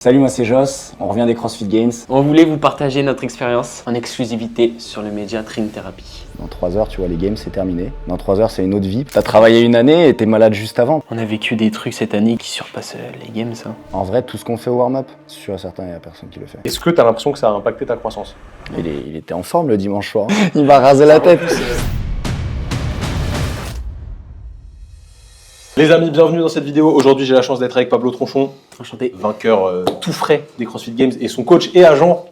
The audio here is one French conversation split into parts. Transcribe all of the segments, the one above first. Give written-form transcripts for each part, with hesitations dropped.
Salut, moi c'est Joss, on revient des CrossFit Games. On voulait vous partager notre expérience en exclusivité sur le média Training Therapy. Dans 3 heures, tu vois, les Games c'est terminé. Dans 3 heures, c'est une autre vie. T'as travaillé une année et t'es malade juste avant. On a vécu des trucs cette année qui surpassent les Games. Hein. En vrai, tout ce qu'on fait au warm-up, sûr et certain, il n'y a personne qui le fait. Est-ce que t'as l'impression que ça a impacté ta croissance? Il était en forme le dimanche soir. Il m'a rasé la tête. Les amis, bienvenue dans cette vidéo. Aujourd'hui, j'ai la chance d'être avec Pablo Tronchon, Enchanté. vainqueur tout frais des CrossFit Games, et son coach et agent,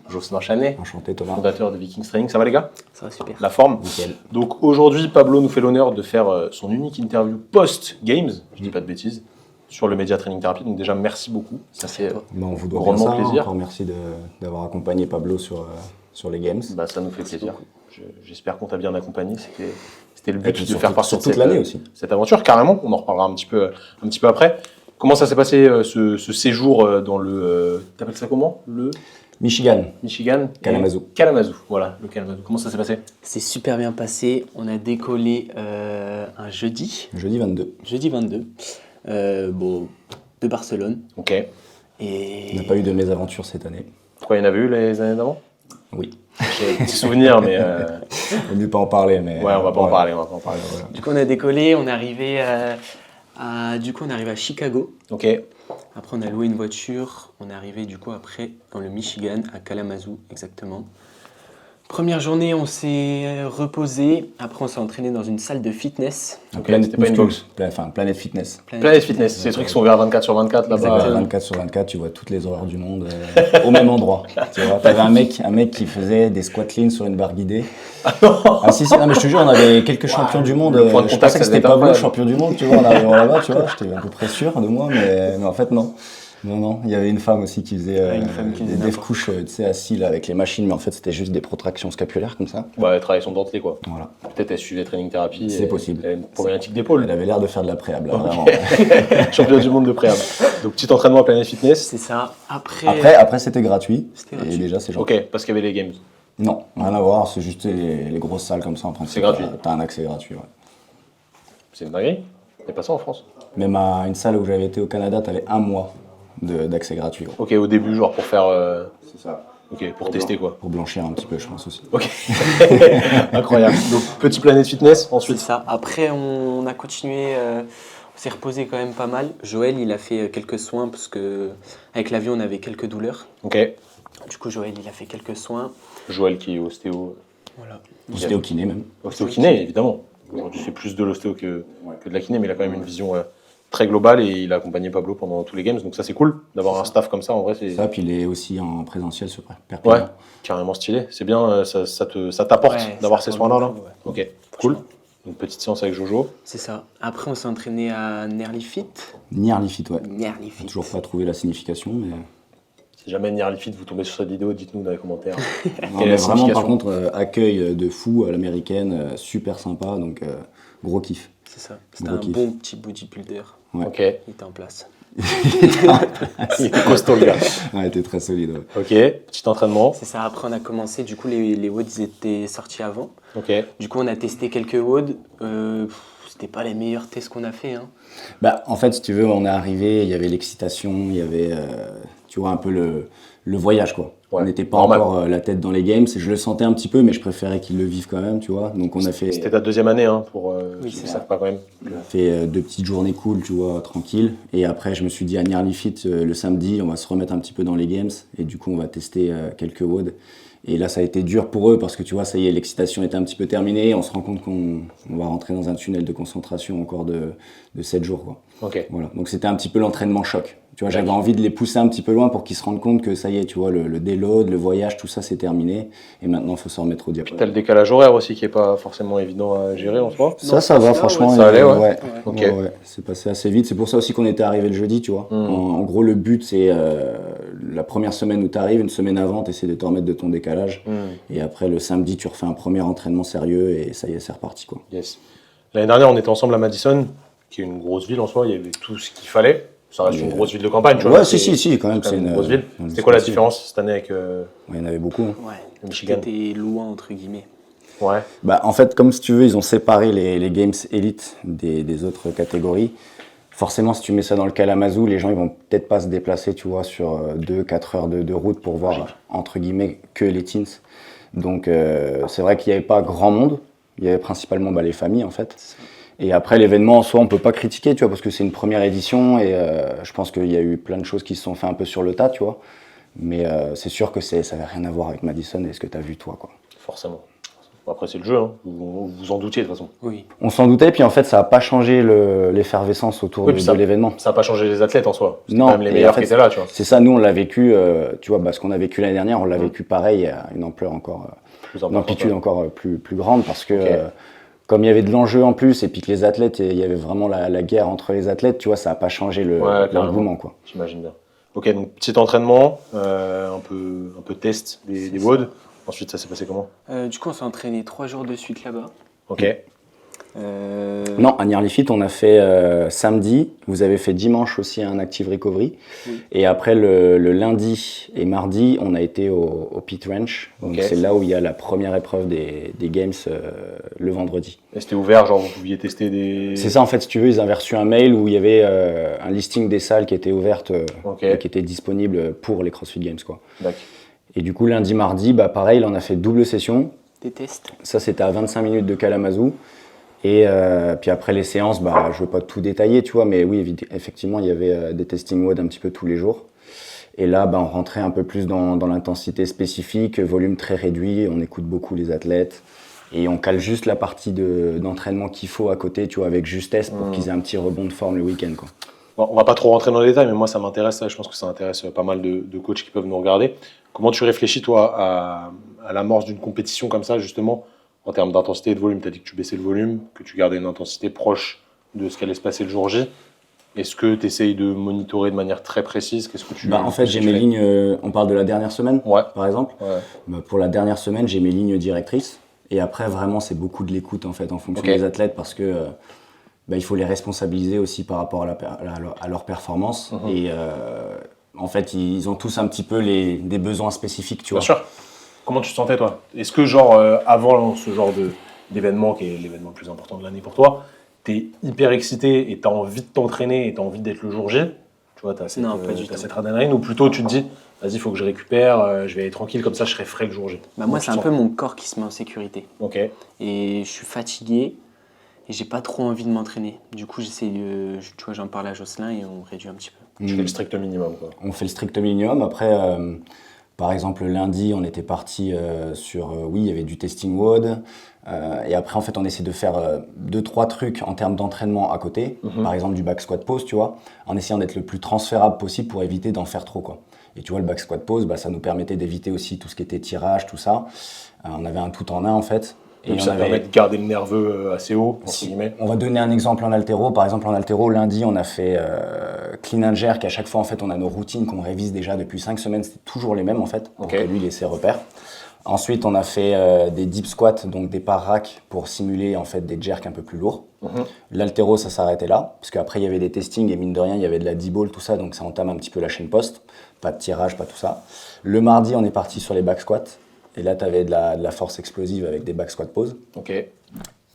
Jocelyn Chanet, Enchanté Thomas. fondateur de Vikings Training. Ça va les gars? Ça va super. La forme? Nickel. Donc aujourd'hui, Pablo nous fait l'honneur de faire son unique interview post-Games, je dis pas de bêtises, sur le média Training Therapy. Donc déjà, merci beaucoup. Ça fait On vous doit bien grandement ça. plaisir. Encore merci d'avoir accompagné Pablo sur les Games. Bah, ça nous fait plaisir. J'espère qu'on t'a bien accompagné. C'était le Et but puis de faire partie de toute l'année aussi. cette aventure, carrément. On en reparlera un petit peu après. Comment ça s'est passé ce séjour dans le... T'appelles ça comment? Le Michigan, Michigan? Kalamazoo. Kalamazoo, voilà, le Kalamazoo. Comment ça s'est passé? C'est super bien passé. On a décollé un jeudi. Jeudi 22. Jeudi 22. De Barcelone. Ok. Et... On n'a pas eu de mésaventure cette année. Pourquoi il y en avait eu les années d'avant? Oui. J'ai des petits souvenirs, mais... On ne peut pas en parler, mais... Ouais, on va pas en parler, Voilà. Du coup, on a décollé. On est arrivé à Chicago. Ok. Après, on a loué une voiture. On est arrivé du coup après dans le Michigan, à Kalamazoo exactement. Première journée, on s'est reposé. Après, on s'est entraîné dans une salle de fitness. Donc, Ok, Planet c'était pas une Muscu. box. Enfin, Planet Fitness. Planet Fitness, c'est des trucs qui sont ouverts 24 sur 24 là-bas. Exactement. 24 sur 24, tu vois toutes les horreurs du monde au même endroit. Tu vois, t'avais un mec qui faisait des squat clean sur une barre guidée. Ah si, non mais je te jure, on avait quelques champions du monde. Le point de Je contact, pensais que ça c'était devait être Pablo, incroyable. champion du monde, tu vois, en arrivant là-bas, tu vois, j'étais à peu près sûr de moi, mais en fait non. Non, il y avait une femme aussi qui faisait une femme qui des faisait dev n'importe couches, tu sais, assis là avec les machines, mais en fait c'était juste des protractions scapulaires comme ça. Bah, elle travaillait son dentelé, quoi. Voilà. Peut-être elle suivait Training Therapy. C'est et possible. Elle a une problématique d'épaule. Elle avait l'air de faire de la préhab, là, Ok. vraiment. Champion du monde de préhab. Donc, petit entraînement à Planet Fitness. C'est ça. Après c'était gratuit, C'était et gratuit. déjà c'est gentil. Ok, parce qu'il y avait les games. Non, rien à voir, c'est juste les grosses salles comme ça en principe. C'est gratuit. T'as un accès gratuit, ouais. C'est une dinguerie. Il n'y a pas ça en France. Même à une salle où j'avais été au Canada, t'avais un mois d'accès gratuit. Ouais. Ok, au début, genre pour faire. C'est ça. Ok, pour tester quoi. Pour blanchir un petit peu, je pense aussi. Ok. Incroyable. Donc, petit Planet Fitness, C'est ensuite. ça. Après, on a continué. On s'est reposé quand même pas mal. Joël, il a fait quelques soins parce que avec l'avion, on avait quelques douleurs. Ok. Du coup, Joël, il a fait quelques soins. Joël qui est ostéo. Voilà. C'était au kiné même. Ostéo-kiné, évidemment. Aujourd'hui, c'est plus de l'ostéo que de la kiné, mais il a quand même une vision très globale et il a accompagné Pablo pendant tous les games. Donc, ça, c'est cool d'avoir un staff comme ça. En vrai, c'est. Ça, puis il est aussi en présentiel sur Perpignan. Ouais, carrément stylé. C'est bien, ça t'apporte Ouais, d'avoir ça ces apporte soins-là. Là. beaucoup, ouais. Ok, cool. Franchement. Une petite séance avec Jojo. C'est ça. Après, on s'est entraîné à Nearly Fit. Nearly Fit, ouais. Nearly Fit. Toujours pas trouvé la signification, mais... Si jamais Nearly Fit, vous tombez sur cette vidéo, dites-nous dans les commentaires. Non, Quelle est mais la vraiment, par signification contre, accueil de fou à l'américaine, super sympa, donc gros kiff. C'est ça. C'était Gros un kiff. bon petit bodybuilder. Ouais. Ok, Il était en place. il était costaud le gars. Ouais, était très solide, ouais. Ok, petit entraînement. C'est ça. Après, on a commencé. Du coup, les WOD, ils étaient sortis avant. Ok, Du coup, on a testé quelques WOD. C'était pas les meilleurs tests qu'on a fait. Hein. Bah, en fait, si tu veux, on est arrivé, il y avait l'excitation, il y avait, tu vois, un peu le voyage, quoi. Ouais, On n'était pas normal. encore la tête dans les games, je le sentais un petit peu, mais je préférais qu'ils le vivent quand même, tu vois. Donc on a fait, c'était ta deuxième année, hein, pour Oui, ceux qui c'est ne ça. savent pas quand même. on a fait 2 petites journées cool, tu vois, tranquille. Et après, je me suis dit à Nearly Fit, le samedi, on va se remettre un petit peu dans les games, et du coup, on va tester quelques WOD. Et là, ça a été dur pour eux, parce que tu vois, ça y est, l'excitation était un petit peu terminée, on se rend compte qu'on va rentrer dans un tunnel de concentration encore de 7 jours, quoi. Ok, Voilà, donc c'était un petit peu l'entraînement choc. Tu vois, j'avais envie de les pousser un petit peu loin pour qu'ils se rendent compte que ça y est, tu vois, le déload, le voyage, tout ça c'est terminé. Et maintenant, il faut se remettre au diable. t'as le décalage horaire aussi qui est pas forcément évident à gérer en soi. Ça va, franchement. ça allait, ouais. Ouais, Ok. ouais, c'est passé assez vite. C'est pour ça aussi qu'on était arrivé le jeudi, tu vois. En gros, le but, c'est la première semaine où tu arrives, une semaine avant, tu essaies de te remettre de ton décalage. Et après, le samedi, tu refais un premier entraînement sérieux et ça y est, c'est reparti, quoi. Yes. L'année dernière, on était ensemble à Madison, qui est une grosse ville en soi, il y avait tout ce qu'il fallait. Ça reste une grosse ville de campagne, tu vois. Ouais, si, quand même. C'est une grosse ville. une C'était quoi la grosse ville. différence cette année avec Ouais, il y en avait beaucoup. Ouais. le Michigan? C'était loin, entre guillemets. Ouais. Bah, en fait, comme si tu veux, ils ont séparé les Games Elite des autres catégories. forcément, si tu mets ça dans le Kalamazoo, les gens ils vont peut-être pas se déplacer, tu vois, sur 2-4 heures de route pour voir, entre guillemets, que les teens. Donc, c'est vrai qu'il n'y avait pas grand monde. Il y avait principalement les familles, en fait. Et après, l'événement, en soi, on peut pas critiquer, tu vois, parce que c'est une première édition et je pense qu'il y a eu plein de choses qui se sont fait un peu sur le tas, tu vois. Mais c'est sûr que ça n'avait rien à voir avec Madison et ce que tu as vu, toi, quoi. Forcément. Après, c'est le jeu, hein. Vous vous en doutiez de toute façon. Oui. On s'en doutait, puis en fait, ça n'a pas changé l'effervescence autour de l'événement. Ça n'a pas changé les athlètes en soi. C'était Non, quand même les meilleurs qui étaient là, tu vois. C'est ça, nous, on l'a vécu, tu vois, ce qu'on a vécu l'année dernière, on l'a vécu pareil, à une ampleur encore, une amplitude encore plus grande, parce que comme il y avait de l'enjeu en plus, et puis que les athlètes, il y avait vraiment la guerre entre les athlètes, tu vois, ça n'a pas changé l'engouement, quoi. J'imagine bien. Ok, donc petit entraînement, un peu test des WOD. Ensuite, ça s'est passé comment? Du coup, on s'est entraîné 3 jours de suite là-bas. Ok. Non, à Nearly Fit, on a fait samedi. Vous avez fait dimanche aussi un Active Recovery. Oui. Et après, le lundi et mardi, on a été au Pit Ranch. Donc, c'est là où il y a la première épreuve des Games le vendredi. Et c'était ouvert, genre vous pouviez tester des... C'est ça, en fait, si tu veux, ils avaient reçu un mail où il y avait un listing des salles qui étaient ouvertes et qui étaient disponibles pour les CrossFit Games, quoi. D'accord. Et du coup, lundi, mardi, pareil, on a fait double session. Des tests. Ça, c'était à 25 minutes de Kalamazoo. Et puis après les séances, je ne veux pas tout détailler, tu vois, mais oui, effectivement, il y avait des testing WOD un petit peu tous les jours. Et là, on rentrait un peu plus dans l'intensité spécifique, volume très réduit, on écoute beaucoup les athlètes. Et on cale juste la partie d'entraînement qu'il faut à côté, tu vois, avec justesse pour qu'ils aient un petit rebond de forme le week-end, quoi. Bon, on va pas trop rentrer dans les détails, mais moi ça m'intéresse, je pense que ça intéresse pas mal de coachs qui peuvent nous regarder. Comment tu réfléchis, toi, à l'amorce d'une compétition comme ça, justement, en termes d'intensité et de volume? Tu as dit que tu baissais le volume, que tu gardais une intensité proche de ce qu'allait se passer le jour J. Est-ce que tu essayes de monitorer de manière très précise? Qu'est-ce que tu En fait, j'ai mes lignes, on parle de la dernière semaine, par exemple. Ouais. Pour la dernière semaine, j'ai mes lignes directrices. Et après, vraiment, c'est beaucoup de l'écoute, en fait, en fonction des athlètes, parce que il faut les responsabiliser aussi par rapport à leur performance. Et en fait, ils ont tous un petit peu des besoins spécifiques, tu vois. Bien sûr. Comment tu te sentais, toi? Est-ce que, avant ce genre d'événement, qui est l'événement le plus important de l'année pour toi, t'es hyper excité et t'as envie de t'entraîner et t'as envie d'être le jour J? Tu vois, t'as cette adrénaline, ou plutôt tu te dis, vas-y, il faut que je récupère, je vais aller tranquille, comme ça je serai frais le jour J? Moi, c'est un peu mon corps qui se met en sécurité. Ok. Et je suis fatigué et j'ai pas trop envie de m'entraîner. Du coup, j'essaie tu vois, j'en parle à Jocelyn et on réduit un petit peu. Tu fais le strict minimum, quoi. On fait le strict minimum. Après, par exemple, lundi, on était parti il y avait du testing WOD. Et après, en fait, on essaie de faire 2-3 trucs en termes d'entraînement à côté. Par exemple, du back squat pose, tu vois, en essayant d'être le plus transférable possible pour éviter d'en faire trop, quoi. Et tu vois, le back squat pose, ça nous permettait d'éviter aussi tout ce qui était tirage, tout ça. On avait un tout en un, en fait. Et ça permet de garder le nerveux assez haut, entre guillemets. On va donner un exemple en haltéro. Par exemple, en haltéro, lundi, on a fait clean and jerk. À chaque fois, en fait, on a nos routines qu'on révise déjà depuis 5 semaines. C'était toujours les mêmes, en fait, pour que lui, il ait ses repères. Ensuite, on a fait des deep squats, donc des par rack pour simuler, en fait, des jerks un peu plus lourds. L'haltéro, ça s'arrêtait là, parce qu'après, il y avait des testings et mine de rien, il y avait de la D-ball, tout ça, donc ça entame un petit peu la chaîne post. Pas de tirage, pas tout ça. Le mardi, on est parti sur les back squats. Et là, tu avais de la force explosive avec des back squat poses. Ok.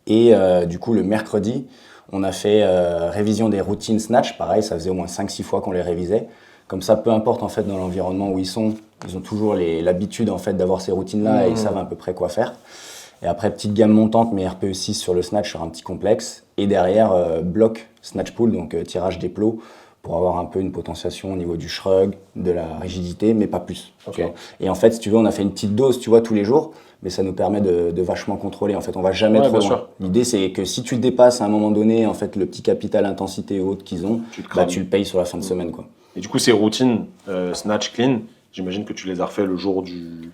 Et du coup, le mercredi, on a fait révision des routines snatch. Pareil, ça faisait au moins 5-6 fois qu'on les révisait. Comme ça, peu importe en fait dans l'environnement où ils ont toujours l'habitude en fait d'avoir ces routines-là et ils savent à peu près quoi faire. Et après, petite gamme montante, mais RPE 6 sur le snatch sur un petit complexe. Et derrière, bloc snatch pull, donc tirage des plots, pour avoir un peu une potentiation au niveau du shrug, de la rigidité, mais pas plus. Et en fait, si tu veux, on a fait une petite dose, tu vois, tous les jours, mais ça nous permet de vachement contrôler. En fait, on va jamais trop loin. L'idée, c'est que si tu dépasses à un moment donné, en fait, le petit capital intensité haute qu'ils ont, tu le payes sur la fin de semaine, quoi. Et du coup, ces routines snatch clean, j'imagine que tu les as refait le jour du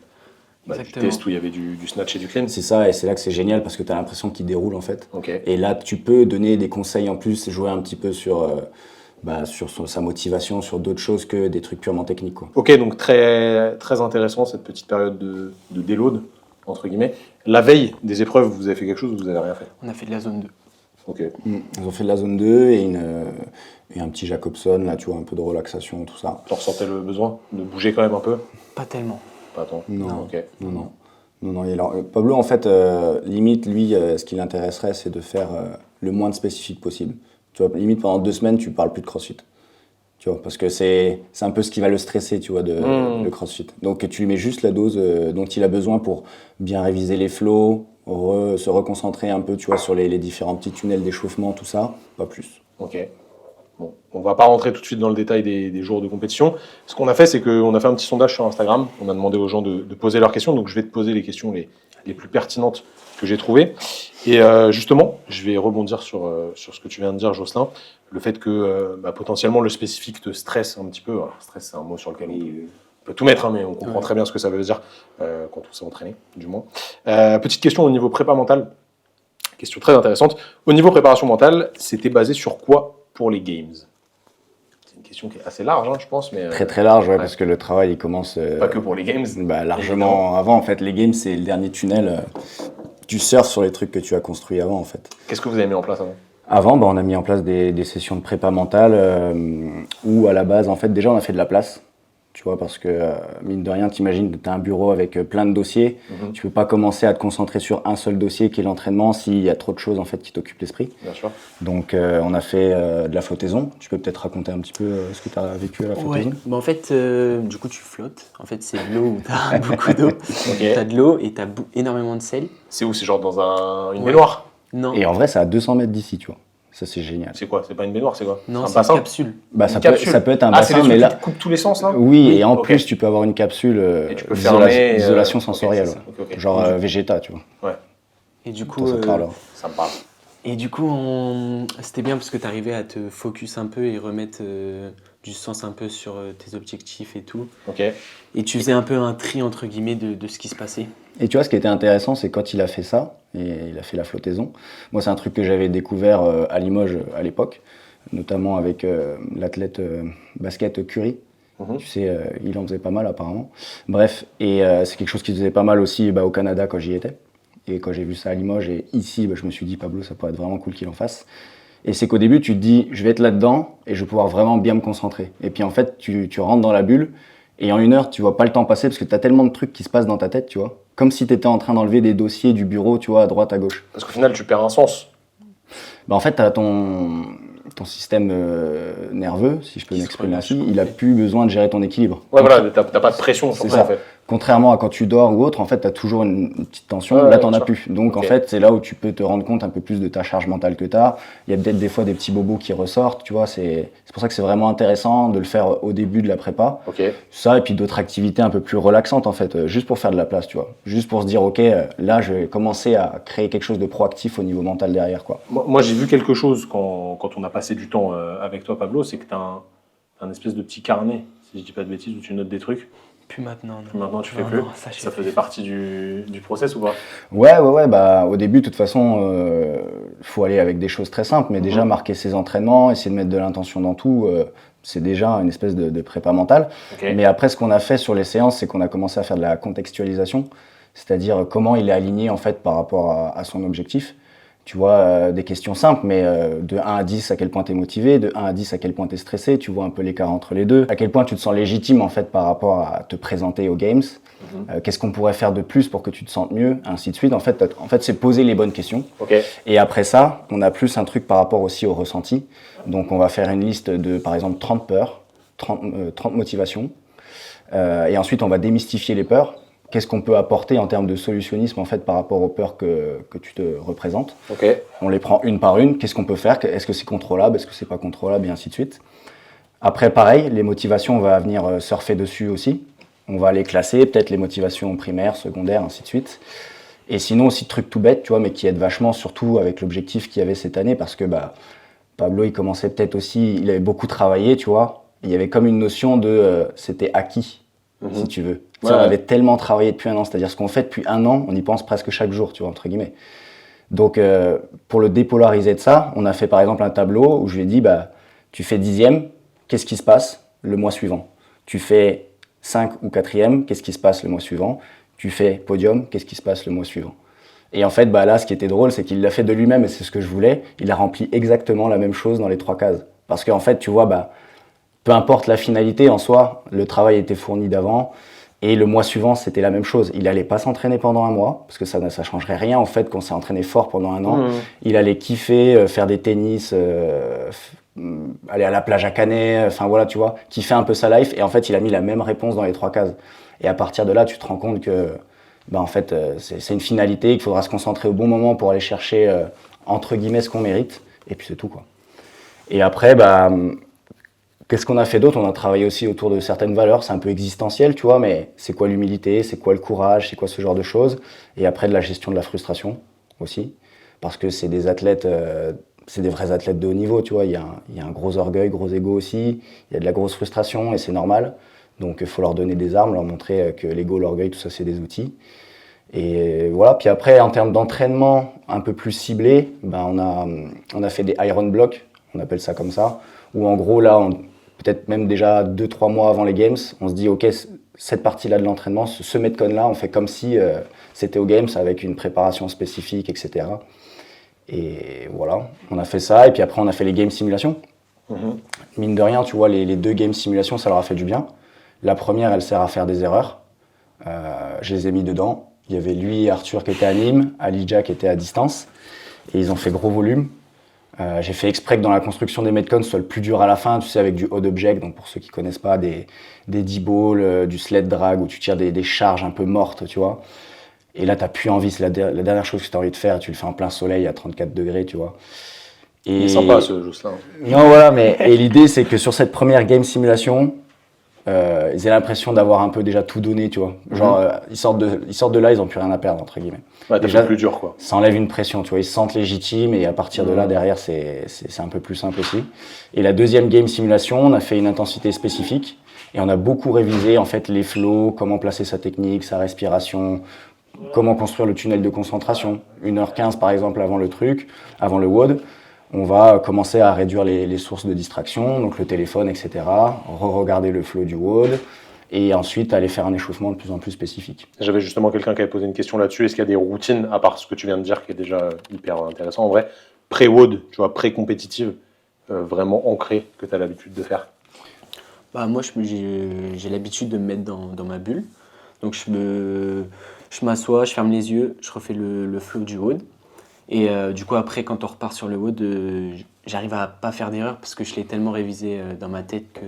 test où il y avait du snatch et du clean. C'est ça, et c'est là que c'est génial parce que tu as l'impression qu'il déroule, en fait. Et là, tu peux donner des conseils en plus, jouer un petit peu sur sa motivation, sur d'autres choses que des trucs purement techniques, quoi. Ok, donc très, très intéressant cette petite période de déload, entre guillemets. La veille des épreuves, vous avez fait quelque chose ou vous n'avez rien fait? On a fait de la zone 2. Ok. Ils ont fait de la zone 2 et un petit Jacobson, là, tu vois, un peu de relaxation, tout ça. Tu ressentais le besoin de bouger quand même un peu? Pas tellement. Pas tant. Non. Ok. Non. Pablo, en fait, limite, lui, ce qui l'intéresserait, c'est de faire le moins de spécifique possible. Tu vois, limite pendant 2 semaines, tu parles plus de CrossFit. Tu vois, parce que c'est un peu ce qui va le stresser, tu vois, le CrossFit. Donc tu lui mets juste la dose dont il a besoin pour bien réviser les flows, se reconcentrer un peu, tu vois, sur les différents petits tunnels d'échauffement, tout ça, pas plus. Ok. Bon, on va pas rentrer tout de suite dans le détail des jours de compétition. Ce qu'on a fait, c'est qu'on a fait un petit sondage sur Instagram. On a demandé aux gens de poser leurs questions. Donc, je vais te poser les questions les plus pertinentes que j'ai trouvées. Et justement, je vais rebondir sur ce que tu viens de dire, Jocelyn. Le fait que potentiellement le spécifique te stresse un petit peu. Alors, stress, c'est un mot sur lequel on peut tout mettre, hein, mais on comprend très bien ce que ça veut dire quand on s'est entraîné, du moins. Petite question au niveau prépa mentale. Question très intéressante. Au niveau préparation mentale, c'était basé sur quoi pour les Games? C'est une question qui est assez large, hein, je pense. Mais, très très large, ouais, parce que le travail il commence pas que pour les Games. Largement évidemment. Avant, en fait, les Games, c'est le dernier tunnel. Tu surfes sur les trucs que tu as construits avant, en fait. Qu'est-ce que vous avez mis en place avant? Avant, on a mis en place des sessions de prépa mentale où, à la base, en fait, déjà, on a fait de la place. Tu vois, parce que, mine de rien, t'imagines, tu as un bureau avec plein de dossiers. Tu peux pas commencer à te concentrer sur un seul dossier qui est l'entraînement s'il y a trop de choses, en fait, qui t'occupent l'esprit. Bien sûr. Donc, on a fait de la flottaison. Tu peux peut-être raconter un petit peu ce que tu as vécu à la flottaison? Ouais. En fait, du coup, tu flottes. En fait, c'est de l'eau où tu as beaucoup d'eau. Tu as de l'eau et tu as énormément de sel. C'est où? C'est genre dans une baignoire? Non. Et en vrai, c'est à 200 mètres d'ici, tu vois. Ça, c'est génial. C'est quoi? C'est pas une baignoire, c'est quoi? Non, un c'est bassin? une capsule. Ça peut être un bassin, c'est les mais trucs là. qui te coupent tous les sens, là? Oui, et en plus, tu peux avoir une capsule tu peux fermer, isolation sensorielle. Ok. Genre Vegeta, tu vois. Ouais. Et du coup, Ça te parle. Ça me parle. Et du coup, c'était bien parce que tu arrivais à te focus un peu et remettre du sens un peu sur tes objectifs et tout. Ok. Et tu faisais un peu un tri, entre guillemets, de ce qui se passait. Et tu vois, ce qui était intéressant, c'est quand il a fait ça, et il a fait la flottaison. Moi, c'est un truc que j'avais découvert à Limoges à l'époque, notamment avec l'athlète basket Curie. Tu sais, il en faisait pas mal apparemment. Bref, et c'est quelque chose qui faisait pas mal aussi au Canada quand j'y étais. Et quand j'ai vu ça à Limoges et ici, je me suis dit, Pablo, ça pourrait être vraiment cool qu'il en fasse. Et c'est qu'au début, tu te dis, je vais être là-dedans et je vais pouvoir vraiment bien me concentrer. Et puis en fait, tu rentres dans la bulle et en 1 heure, tu vois pas le temps passer parce que tu as tellement de trucs qui se passent dans ta tête, tu vois. Comme si tu étais en train d'enlever des dossiers du bureau, tu vois, à droite, à gauche. Parce qu'au final, tu perds un sens. En fait, tu as ton système nerveux, si je peux m'exprimer ainsi, il a plus besoin de gérer ton équilibre. Ouais, voilà, t'as pas de pression sur ça, en fait. Contrairement à quand tu dors ou autre, en fait, tu as toujours une petite tension, là, t'en as plus. Donc, en fait, c'est là où tu peux te rendre compte un peu plus de ta charge mentale que tu as. Il y a peut-être des fois des petits bobos qui ressortent, tu vois. C'est pour ça que c'est vraiment intéressant de le faire au début de la prépa. Ça, et puis d'autres activités un peu plus relaxantes, en fait, juste pour faire de la place, tu vois. Juste pour se dire, OK, là, je vais commencer à créer quelque chose de proactif au niveau mental derrière, quoi. Moi, j'ai vu quelque chose quand on a passé du temps avec toi, Pablo, c'est que tu as un espèce de petit carnet, si je dis pas de bêtises, où tu notes des trucs. Plus maintenant. Non. Maintenant, tu fais plus. Ça faisait partie du process ou pas? Ouais. Au début, de toute façon, faut aller avec des choses très simples, mais déjà marquer ses entraînements, essayer de mettre de l'intention dans tout, c'est déjà une espèce de prépa mentale. Mais après, ce qu'on a fait sur les séances, c'est qu'on a commencé à faire de la contextualisation, c'est-à-dire comment il est aligné en fait par rapport à son objectif. Tu vois, des questions simples, mais de 1 à 10, à quel point tu es motivé, de 1 à 10, à quel point tu es stressé, tu vois un peu l'écart entre les deux, à quel point tu te sens légitime en fait par rapport à te présenter aux Games, qu'est-ce qu'on pourrait faire de plus pour que tu te sentes mieux, ainsi de suite. En fait, c'est poser les bonnes questions. Et après ça, on a plus un truc par rapport aussi au ressenti. Donc, on va faire une liste de, par exemple, 30 peurs, 30 motivations. Et ensuite, on va démystifier les peurs. Qu'est-ce qu'on peut apporter en termes de solutionnisme en fait par rapport aux peurs que tu te représentes. On les prend une par une. Qu'est-ce qu'on peut faire? Est-ce que c'est contrôlable? Est-ce que c'est pas contrôlable? Et ainsi de suite. Après, pareil, les motivations, on va venir surfer dessus aussi. On va les classer, peut-être les motivations primaires, secondaires, ainsi de suite. Et sinon aussi, trucs tout bêtes, tu vois, mais qui aident vachement, surtout avec l'objectif qu'il y avait cette année, parce que Pablo, il commençait peut-être aussi, il avait beaucoup travaillé, tu vois. Il y avait comme une notion de, c'était acquis, si tu veux. On avait tellement travaillé depuis 1 an, c'est-à-dire ce qu'on fait depuis 1 an, on y pense presque chaque jour, tu vois, entre guillemets. Donc, pour le dépolariser de ça, on a fait par exemple un tableau où je lui ai dit, tu fais 10e, qu'est-ce qui se passe le mois suivant? Tu fais 5 ou 4e, qu'est-ce qui se passe le mois suivant? Tu fais podium, qu'est-ce qui se passe le mois suivant? Et en fait, là, ce qui était drôle, c'est qu'il l'a fait de lui-même, et c'est ce que je voulais. Il a rempli exactement la même chose dans les 3 cases. Parce qu'en fait, tu vois, peu importe la finalité en soi, le travail était fourni d'avant. Et le mois suivant, c'était la même chose. Il allait pas s'entraîner pendant un mois, parce que ça changerait rien en fait qu'on s'est entraîné fort pendant un an. Il allait kiffer, faire des tennis, aller à la plage à Canet, enfin voilà, tu vois, kiffer un peu sa life. Et en fait, il a mis la même réponse dans les 3 cases. Et à partir de là, tu te rends compte que, en fait, c'est une finalité, qu'il faudra se concentrer au bon moment pour aller chercher, entre guillemets, ce qu'on mérite. Et puis c'est tout, quoi. Et après, qu'est-ce qu'on a fait d'autre? On a travaillé aussi autour de certaines valeurs, c'est un peu existentiel, tu vois, mais c'est quoi l'humilité, c'est quoi le courage, c'est quoi ce genre de choses. Et après, de la gestion de la frustration aussi, parce que c'est des athlètes, c'est des vrais athlètes de haut niveau, tu vois. Il y a un gros orgueil, gros ego aussi, il y a de la grosse frustration et c'est normal. Donc il faut leur donner des armes, leur montrer que l'ego, l'orgueil, tout ça, c'est des outils. Et voilà, puis après, en termes d'entraînement un peu plus ciblé, on a fait des iron blocks, on appelle ça comme ça, où en gros, là, peut-être même déjà 2-3 mois avant les Games, on se dit, ok, cette partie-là de l'entraînement, ce Metcon-là, on fait comme si c'était aux Games avec une préparation spécifique, etc. Et voilà, on a fait ça, et puis après on a fait les Games Simulations. Mine de rien, tu vois, les 2 Games Simulations, ça leur a fait du bien. La première, elle sert à faire des erreurs. Je les ai mis dedans. Il y avait lui et Arthur qui étaient à Nîmes, Alidja qui était à distance, et ils ont fait gros volume. J'ai fait exprès que dans la construction des Metcons, ce soit le plus dur à la fin, tu sais, avec du odd object, donc pour ceux qui connaissent pas, des D-balls, du sled drag, où tu tires des charges un peu mortes, tu vois. Et là, t'as plus envie, c'est la dernière chose que tu as envie de faire, tu le fais en plein soleil à 34 degrés, tu vois. Et... Il est sympa ce Jocelyn. Non, voilà, et l'idée, c'est que sur cette première game simulation, ils aient l'impression d'avoir un peu déjà tout donné, tu vois. Genre, ils sortent de là, ils n'ont plus rien à perdre, entre guillemets. Ouais, t'as fait plus dur, quoi. Ça enlève une pression, tu vois. Ils se sentent légitimes et à partir de là, derrière, c'est un peu plus simple aussi. Et la deuxième game simulation, on a fait une intensité spécifique et on a beaucoup révisé, en fait, les flows, comment placer sa technique, sa respiration, comment construire le tunnel de concentration. 1h15, par exemple, avant le truc, avant le WOD. On va commencer à réduire les sources de distraction, donc le téléphone, etc. Re-regarder le flow du WOD et ensuite aller faire un échauffement de plus en plus spécifique. J'avais justement quelqu'un qui avait posé une question là-dessus. Est-ce qu'il y a des routines, à part ce que tu viens de dire, qui est déjà hyper intéressant en vrai, pré-WOD, tu vois, pré-compétitive, vraiment ancrée, que tu as l'habitude de faire? Moi, j'ai l'habitude de me mettre dans ma bulle. Donc je m'assois, je ferme les yeux, je refais le flow du WOD. Et du coup, après, quand on repart sur le WOD, j'arrive à pas faire d'erreur parce que je l'ai tellement révisé dans ma tête que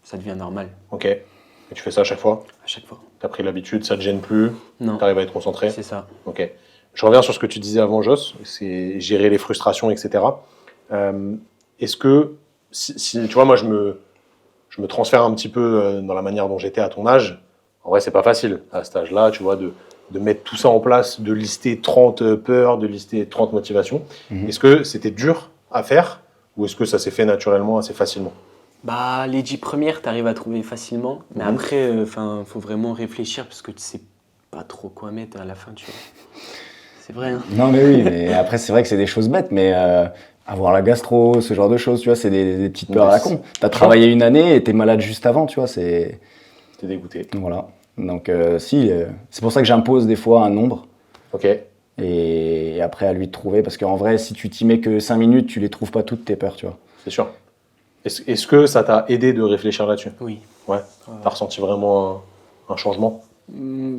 ça devient normal. Ok. Et tu fais ça à chaque fois? À chaque fois. Tu as pris l'habitude, ça te gêne plus? Non. Tu arrives à être concentré? C'est ça. Ok. Je reviens sur ce que tu disais avant, Joss, c'est gérer les frustrations, etc. Est-ce que, si tu vois, moi, je me transfère un petit peu dans la manière dont j'étais à ton âge. En vrai, c'est pas facile à cet âge-là, tu vois, de mettre tout ça en place, de lister 30 peurs, de lister 30 motivations. Est-ce que c'était dur à faire ou est-ce que ça s'est fait naturellement assez facilement? Les 10 premières, tu arrives à trouver facilement. Mais après, faut vraiment réfléchir parce que tu sais pas trop quoi mettre à la fin, tu vois. C'est vrai, hein. Non, mais oui, mais après, c'est vrai que c'est des choses bêtes, mais avoir la gastro, ce genre de choses, tu vois, c'est des petites peurs à la con. T'as travaillé une année et t'es malade juste avant, tu vois, c'est... T'es dégoûté. Voilà. Donc, c'est pour ça que j'impose des fois un nombre. Ok. Et après, à lui de trouver, parce qu'en vrai, si tu t'y mets que 5 minutes, tu les trouves pas toutes tes peurs, tu vois. C'est sûr. Est-ce que ça t'a aidé de réfléchir là-dessus? Oui. Ouais. T'as ressenti vraiment un changement?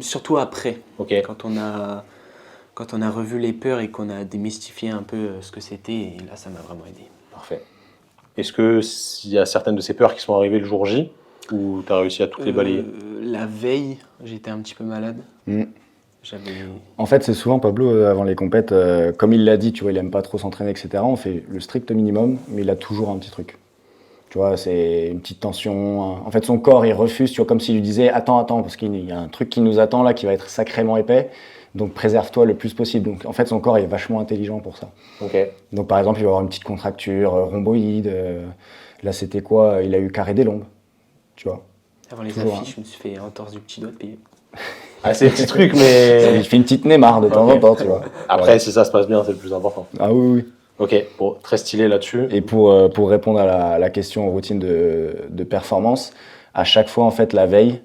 Surtout après. Ok. Quand on a revu les peurs et qu'on a démystifié un peu ce que c'était, et là, ça m'a vraiment aidé. Parfait. Est-ce qu'il y a certaines de ces peurs qui sont arrivées le jour J ou t'as réussi à toutes les balayer? La veille, j'étais un petit peu malade. En fait, c'est souvent Pablo, avant les compètes, comme il l'a dit, tu vois, il aime pas trop s'entraîner, etc. On fait le strict minimum, mais il a toujours un petit truc. Tu vois, c'est une petite tension. En fait, son corps, il refuse, tu vois, comme s'il lui disait « Attends, parce qu'il y a un truc qui nous attend là, qui va être sacrément épais, donc préserve-toi le plus possible. » Donc, en fait, son corps est vachement intelligent pour ça. Ok. Donc, par exemple, il va avoir une petite contracture rhomboïde. Là, c'était quoi? Il a eu carré des lombes, tu vois. Avant les affiches, je me suis fait entorse du petit doigt de pied. Ah, c'est des petits trucs, mais... Il fait une petite Neymar de temps en temps, tu vois. Après, si ça se passe bien, c'est le plus important. Ah oui. Ok, bon, très stylé là-dessus. Et pour répondre à la question routine de performance, à chaque fois, en fait, la veille,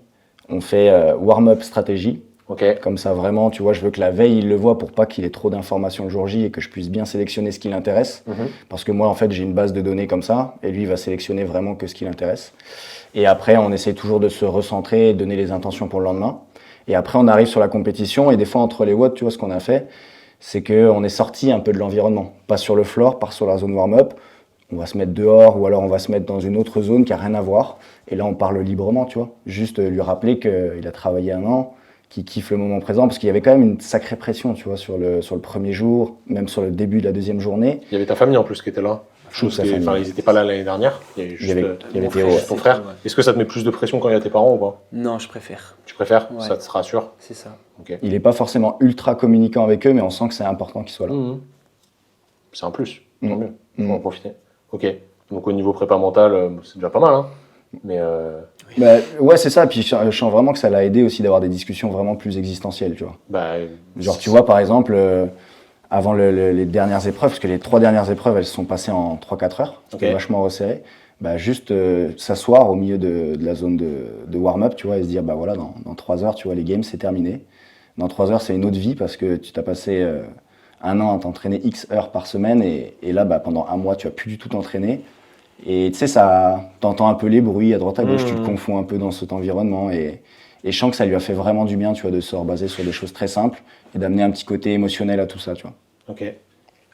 on fait warm-up stratégie. Ok. Comme ça, vraiment, tu vois, je veux que la veille, il le voit pour pas qu'il ait trop d'informations le jour J et que je puisse bien sélectionner ce qui l'intéresse. Parce que moi, en fait, j'ai une base de données comme ça et lui, il va sélectionner vraiment que ce qui l'intéresse. Et après, on essaie toujours de se recentrer et de donner les intentions pour le lendemain. Et après, on arrive sur la compétition et des fois, entre les watts, tu vois, ce qu'on a fait, c'est qu'on est sorti un peu de l'environnement. Pas sur le floor, pas sur la zone warm-up. On va se mettre dehors ou alors on va se mettre dans une autre zone qui n'a rien à voir. Et là, on parle librement, tu vois. Juste lui rappeler qu'il a travaillé 1 an, qu'il kiffe le moment présent, parce qu'il y avait quand même une sacrée pression, tu vois, sur le premier jour, même sur le début de la deuxième journée. Il y avait ta famille en plus qui était là. Chose qui Enfin, ils n'étaient pas là l'année dernière. Il y avait juste il y avait Mon Théo, frère, ouais. ton frère. ouais. Est-ce que ça te met plus de pression quand il y a tes parents ou pas? Non, je préfère. Tu préfères? Ouais. Ça te rassure? C'est ça. Ok. Il n'est pas forcément ultra communicant avec eux, mais on sent que c'est important qu'il soit là. C'est un plus. Mmh. Tant mieux. Faut Mmh. en profiter. Ok. Donc au niveau prépa mentale, c'est déjà pas mal. Hein. Mais Bah, ouais, c'est ça. Puis je sens vraiment que ça l'a aidé aussi d'avoir des discussions vraiment plus existentielles, tu vois. bah, Genre, tu vois, par exemple, avant les dernières épreuves, parce que les 3 dernières épreuves, elles se sont passées en 3-4 heures, c'était Ok. vachement resserré. Bah, juste s'asseoir au milieu de la zone de warm-up, tu vois, et se dire, bah voilà, dans 3 heures, tu vois, les games, c'est terminé. Dans 3 heures, c'est une autre vie parce que tu t'as passé 1 an à t'entraîner X heures par semaine et là, bah, pendant 1 mois, tu vas plus du tout t'entraîner. Et tu sais, ça, t'entends un peu les bruits à droite à gauche, tu te confonds un peu dans cet environnement et je sens que ça lui a fait vraiment du bien, tu vois, de se rebaser sur des choses très simples et d'amener un petit côté émotionnel à tout ça, tu vois. ok.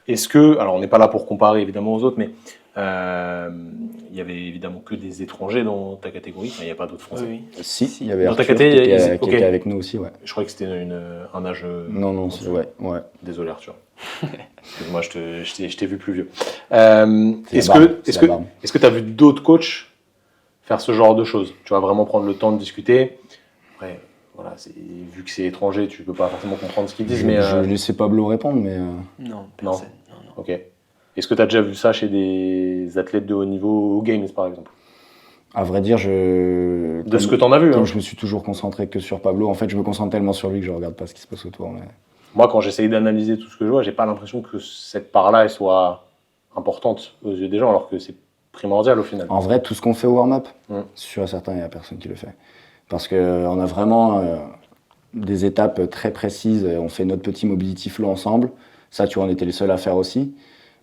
Est-ce que, alors on n'est pas là pour comparer évidemment aux autres, mais il y avait évidemment que des étrangers dans ta catégorie. Enfin, il n'y a pas d'autres Français. Oui. Si, il y avait Dans ta Arthur caté, qui était, ok. qui était avec nous aussi, ouais. Je croyais que c'était un âge. Non, c'est ouais. Désolé Arthur. Excuse-moi, je t'ai vu plus vieux. C'est Est-ce la barbe, que c'est la barbe. tu as vu d'autres coachs faire ce genre de choses? Tu vas vraiment prendre le temps de discuter. Après, voilà, vu que c'est étranger, tu peux pas forcément comprendre ce qu'ils disent, mais Je laissais Pablo répondre, mais Non, personne. Non. ok. Est-ce que tu as déjà vu ça chez des athlètes de haut niveau aux Games par exemple? à vrai dire, De ce que tu en as vu. comme Hein. je me suis toujours concentré que sur Pablo, en fait, je me concentre tellement sur lui que je regarde pas ce qui se passe autour. Mais... Moi, quand j'essaye d'analyser tout ce que je vois, j'ai pas l'impression que cette part-là elle soit importante aux yeux des gens, alors que c'est primordial au final. En vrai, tout ce qu'on fait au warm-up, sûr et certain, il n'y a personne qui le fait. Parce qu'on a vraiment des étapes très précises. On fait notre petit mobility flow ensemble. Ça, tu vois, on était les seuls à faire aussi.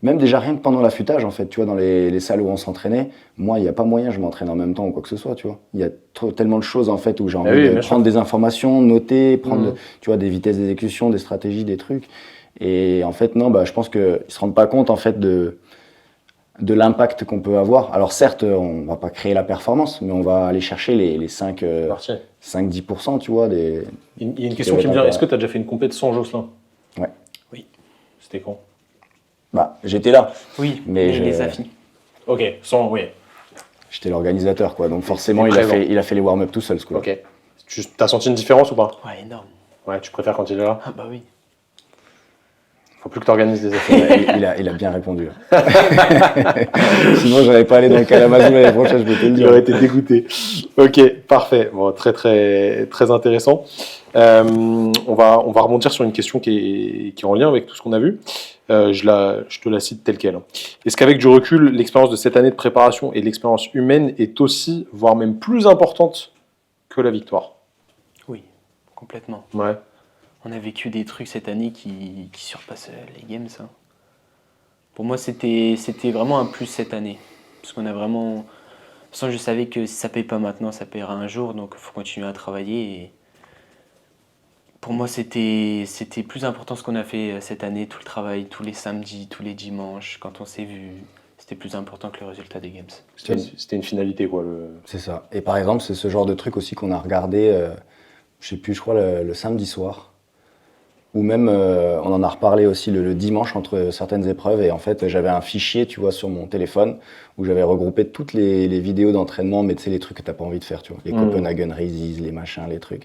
Même déjà rien que pendant l'affûtage, en fait, tu vois, dans les salles où on s'entraînait, moi, il n'y a pas moyen, je m'entraîne en même temps ou quoi que ce soit, tu vois. Il y a tellement de choses, en fait, où j'ai envie oui, de bien prendre sûr. des informations, noter, prendre, tu vois, des vitesses d'exécution, des stratégies, des trucs. Et en fait, non, bah, je pense qu'ils ne se rendent pas compte, en fait, de l'impact qu'on peut avoir. Alors certes, on va pas créer la performance, mais on va aller chercher les 5-10%, tu vois. Il y a une question qui me vient. Est-ce que tu as déjà fait une compète sans Jocelyn? Ouais. Oui. C'était quand? Bah, j'étais là, Oui, Mais mais les affis. Ok, sans, oui. j'étais l'organisateur, quoi. Donc forcément, t'es présent. il a fait les warm-up tout seul, ce coup-là. Ok. Tu as senti une différence ou pas? Ouais, énorme. Ouais, tu préfères quand il est là? Ah bah oui. Faut plus que tu organises des affaires. Il a bien répondu. Sinon, j'aurais pas allé dans le Kalamazoo l'année prochaine, je peux te le Il dire. aurait été dégoûté. Ok, parfait. Bon, très très très intéressant. On va rebondir sur une question qui est en lien avec tout ce qu'on a vu. Je te la cite telle quelle. Est-ce qu'avec du recul, l'expérience de cette année de préparation et de l'expérience humaine est aussi, voire même plus importante que la victoire? Oui, complètement. Ouais. On a vécu des trucs cette année qui surpassent les games. Ça. Pour moi, c'était vraiment un plus cette année. Parce qu'on a vraiment... De toute façon, je savais que si ça ne paye pas maintenant, ça payera un jour. Donc, il faut continuer à travailler. Et pour moi, c'était plus important ce qu'on a fait cette année. Tout le travail, tous les samedis, tous les dimanches, quand on s'est vu. C'était plus important que le résultat des games. C'était une finalité, quoi. C'est ça. Et par exemple, c'est ce genre de truc aussi qu'on a regardé, je sais plus, je crois, le samedi soir. Ou même, on en a reparlé aussi le dimanche entre certaines épreuves. Et en fait, j'avais un fichier, tu vois, sur mon téléphone où j'avais regroupé toutes les vidéos d'entraînement, mais tu sais, les trucs que t'as pas envie de faire, tu vois. Les Copenhagen Raises, les machins, les trucs.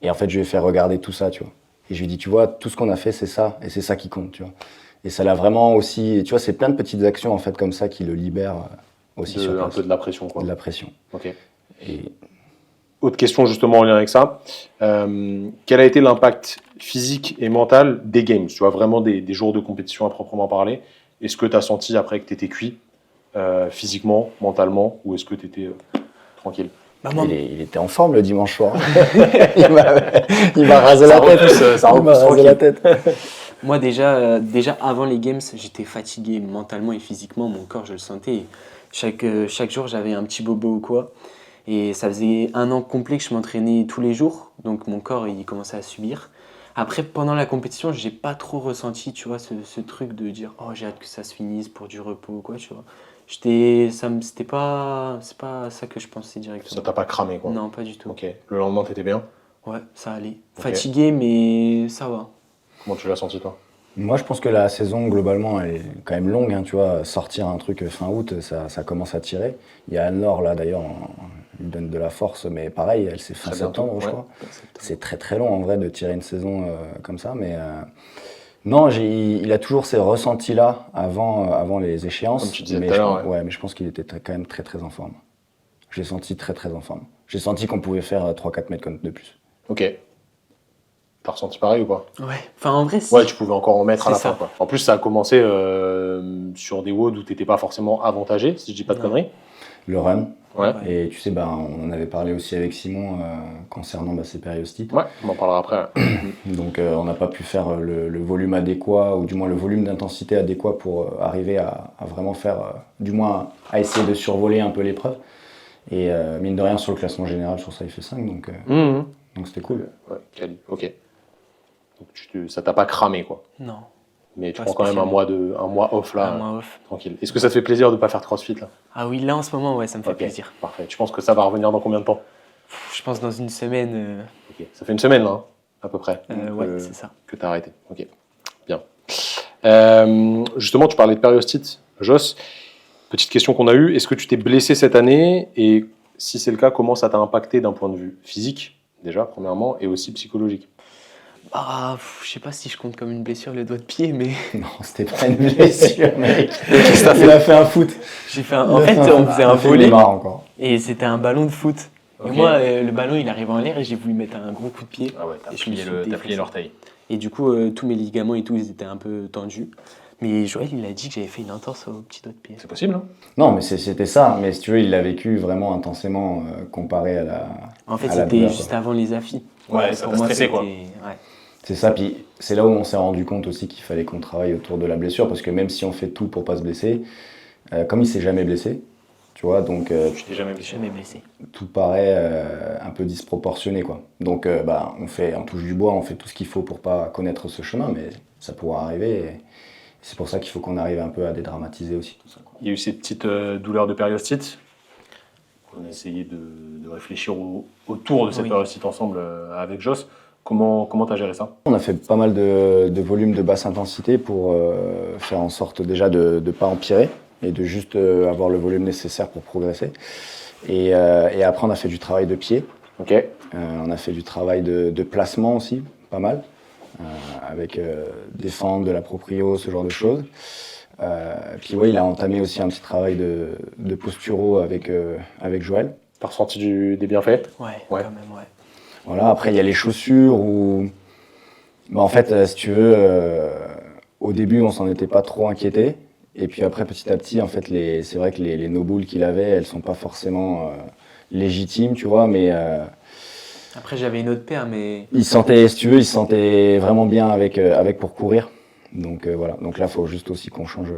Et en fait, je lui ai fait regarder tout ça, tu vois. Et je lui ai dit, tu vois, tout ce qu'on a fait, c'est ça. Et c'est ça qui compte, tu vois. Et ça l'a vraiment aussi... Tu vois, c'est plein de petites actions, en fait, comme ça, qui le libèrent aussi sur place. Un peu de la pression, quoi. De la pression. Ok. Et... Autre question justement en lien avec ça. Quel a été l'impact physique et mental des games? Tu vois, vraiment des jours de compétition à proprement parler. Est-ce que tu as senti après que tu étais cuit physiquement, mentalement, ou est-ce que tu étais tranquille? Bah, moi, Il était en forme le dimanche soir. Il m'a rasé la tête. ça Il m'a repousse rasé la tête. moi déjà avant les games, j'étais fatigué mentalement et physiquement. Mon corps, je le sentais. Et chaque jour, j'avais un petit bobo ou quoi. Et ça faisait 1 an complet que je m'entraînais tous les jours. Donc mon corps, il commençait à subir. Après, pendant la compétition, j'ai pas trop ressenti, tu vois, ce truc de dire oh j'ai hâte que ça se finisse pour du repos ou quoi, tu vois. C'est pas ça que je pensais Ça directement. t'a pas cramé, quoi. Non, pas du tout. Ok. Le lendemain, t'étais bien. Ouais, ça allait. Ok. Fatigué, mais ça va. Comment tu l'as senti, toi? Moi, je pense que la saison, globalement, elle est quand même longue. Hein, tu vois, sortir un truc fin août, ça commence à tirer. Il y a Anne-Laure, là, d'ailleurs, il donne de la force, mais pareil, elle c'est fin Très bientôt, septembre, je ouais. crois. C'est très très long, en vrai, de tirer une saison comme ça. Mais non, il a toujours ces ressentis-là avant les échéances. Comme tu disais mais tout à je l'heure, pense- ouais, mais je pense qu'il était quand même très très en forme. J'ai senti très très en forme. J'ai senti qu'on pouvait faire 3-4 mètres de plus. Ok. T'as ressenti pareil ou pas? Ouais. Enfin, en vrai, si. Ouais, tu pouvais encore en mettre à la C'est fin, ça. quoi. En plus, ça a commencé sur des WOD où t'étais pas forcément avantagé, si je dis pas de Non. conneries. Le run. Ouais. Ouais. Et tu sais, on en avait parlé aussi avec Simon concernant ces périostites. Ouais, on en parlera après. Donc on n'a pas pu faire le volume adéquat, ou du moins le volume d'intensité adéquat pour arriver à vraiment faire, du moins à essayer de survoler un peu l'épreuve. Et mine de rien, sur le classement général, sur ça, il fait 5, donc c'était cool. Ouais, quali. Ok. Donc ça t'a pas cramé, quoi. Non. Mais tu Pas prends quand même un mois off là, Un mois off. tranquille. Est-ce que ça te fait plaisir de pas faire de crossfit là? Ah oui, là en ce moment, ouais, ça me fait Ok, plaisir. parfait. Tu penses que ça va revenir dans combien de temps? Je pense dans une semaine. Ok. Ça fait une semaine là, hein, à peu près, Ouais, c'est ça. que t'as arrêté. Ok, bien. Justement, tu parlais de périostite, Joss. Petite question qu'on a eue, est-ce que tu t'es blessé cette année? Et si c'est le cas, comment ça t'a impacté d'un point de vue physique, déjà, premièrement, et aussi psychologique? Ah, je sais pas si je compte comme une blessure le doigt de pied, mais Non, c'était pas une blessure, mec. Qu'est-ce que t'as fait? Il a fait un foot. j'ai fait en fait, on faisait un volley Neymar encore. et c'était un ballon de foot. Ok. Et moi, le ballon, il arrive en l'air et j'ai voulu mettre un gros coup de pied. Ah ouais, t'as Et je me plié suis t'as défoncé. plié l'orteil. Et du coup, tous mes ligaments et tout, ils étaient un peu tendus. Mais Joël, il a dit que j'avais fait une entorse au petit doigt de pied. C'est possible, hein? Non, mais c'était ça. Mais si tu veux, il l'a vécu vraiment intensément comparé à la. En fait, à la c'était douleur, juste quoi. avant les affis. Ouais, ça pour t'a moi, stressé, c'était. quoi. Ouais. C'est ça, puis c'est là où on s'est rendu compte aussi qu'il fallait qu'on travaille autour de la blessure, parce que même si on fait tout pour pas se blesser, comme il s'est jamais blessé, tu vois, donc Tu t'es jamais Je blessé? suis jamais blessé. tout paraît un peu disproportionné, quoi. Donc on touche du bois, on fait tout ce qu'il faut pour pas connaître ce chemin, mais ça pourra arriver. Et c'est pour ça qu'il faut qu'on arrive un peu à dédramatiser aussi tout ça, quoi. Il y a eu ces petites douleurs de périostite. On a essayé de réfléchir autour de cette Oui. périostite ensemble avec Joss. Comment t'as géré ça? On a fait pas mal de volumes de basse intensité pour faire en sorte déjà de ne pas empirer et de juste avoir le volume nécessaire pour progresser. Et après, on a fait du travail de pied. Ok. On a fait du travail de placement aussi, pas mal, avec des fentes, de la proprio, ce genre de choses. Puis ouais, il a entamé aussi un petit travail de posturo avec Joël. T'as ressenti des bienfaits? Ouais, Ouais. quand même, ouais. Voilà, après, il y a les chaussures où, en fait, si tu veux, au début, on s'en était pas trop inquiété. Et puis après, petit à petit, en fait, c'est vrai que les no-boules qu'il avait, elles sont pas forcément légitimes, tu vois, mais Après, j'avais une autre paire, mais. il se sentait, si tu veux, il se sentait vraiment bien avec pour courir. Donc voilà, donc là, il faut juste aussi qu'on change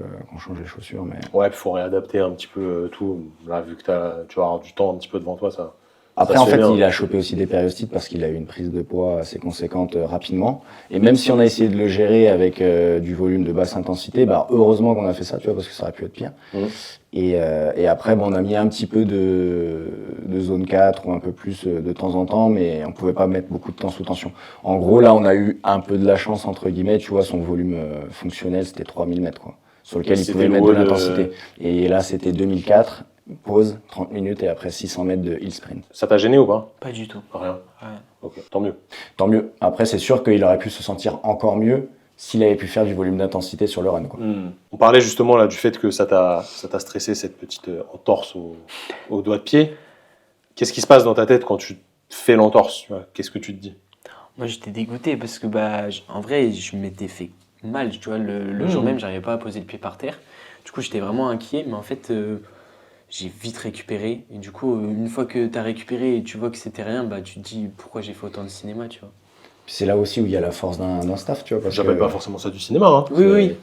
les chaussures. Mais Ouais, il faut réadapter un petit peu tout. Là, vu que tu vas avoir du temps un petit peu devant toi, ça. après, Ça en se fait fait, bien. il a chopé aussi des périostites parce qu'il a eu une prise de poids assez conséquente rapidement. Et même si on a essayé de le gérer avec du volume de basse intensité, heureusement qu'on a fait ça, tu vois, parce que ça aurait pu être pire. Mhm. Et après, on a mis un petit peu de zone 4 ou un peu plus de temps en temps, mais on pouvait pas mettre beaucoup de temps sous tension. En gros, là, on a eu un peu de la chance, entre guillemets, tu vois, son volume fonctionnel, c'était 3000 mètres, quoi, sur lequel il C'était pouvait le mettre de WOD, l'intensité. Et là, c'était 2004, pause, 30 minutes, et après 600 mètres de hill sprint. Ça t'a gêné ou pas? Pas du tout. Rien. Ouais. Ok, tant mieux. Tant mieux. Après, c'est sûr qu'il aurait pu se sentir encore mieux s'il avait pu faire du volume d'intensité sur le run, quoi. On parlait justement là du fait que ça t'a stressé, cette petite entorse au doigt de pied. Qu'est-ce qui se passe dans ta tête quand tu fais l'entorse, tu vois? Qu'est-ce que tu te dis? Moi, j'étais dégoûté parce que, en vrai, je m'étais fait mal. Tu vois, le jour même, j'arrivais pas à poser le pied par terre. Du coup, j'étais vraiment inquiet. Mais en fait, j'ai vite récupéré. Et du coup, une fois que tu as récupéré et tu vois que c'était rien, bah, tu te dis pourquoi j'ai fait autant de cinéma, tu vois. Puis c'est là aussi où il y a la force d'un staff, tu vois. Parce J'appelle que, pas forcément ça du cinéma. Hein. Oui, oui.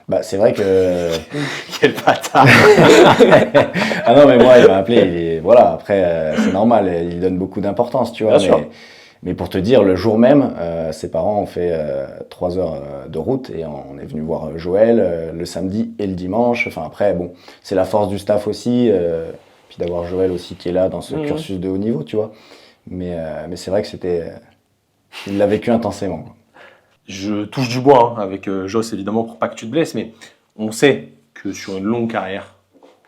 bah, c'est vrai que. Quel bâtard. Ah non, mais moi, il m'a appelé. Voilà, après, c'est normal, il donne beaucoup d'importance, tu vois. Bien sûr. Mais pour te dire, le jour même, ses parents ont fait 3 heures de route et on est venu voir Joël le samedi et le dimanche. Enfin, après, bon, c'est la force du staff aussi, puis d'avoir Joël aussi qui est là dans ce cursus de haut niveau, tu vois. Mais c'est vrai que c'était. Il l'a vécu intensément. Je touche du bois hein, avec Joss évidemment pour pas que tu te blesses, mais on sait que sur une longue carrière,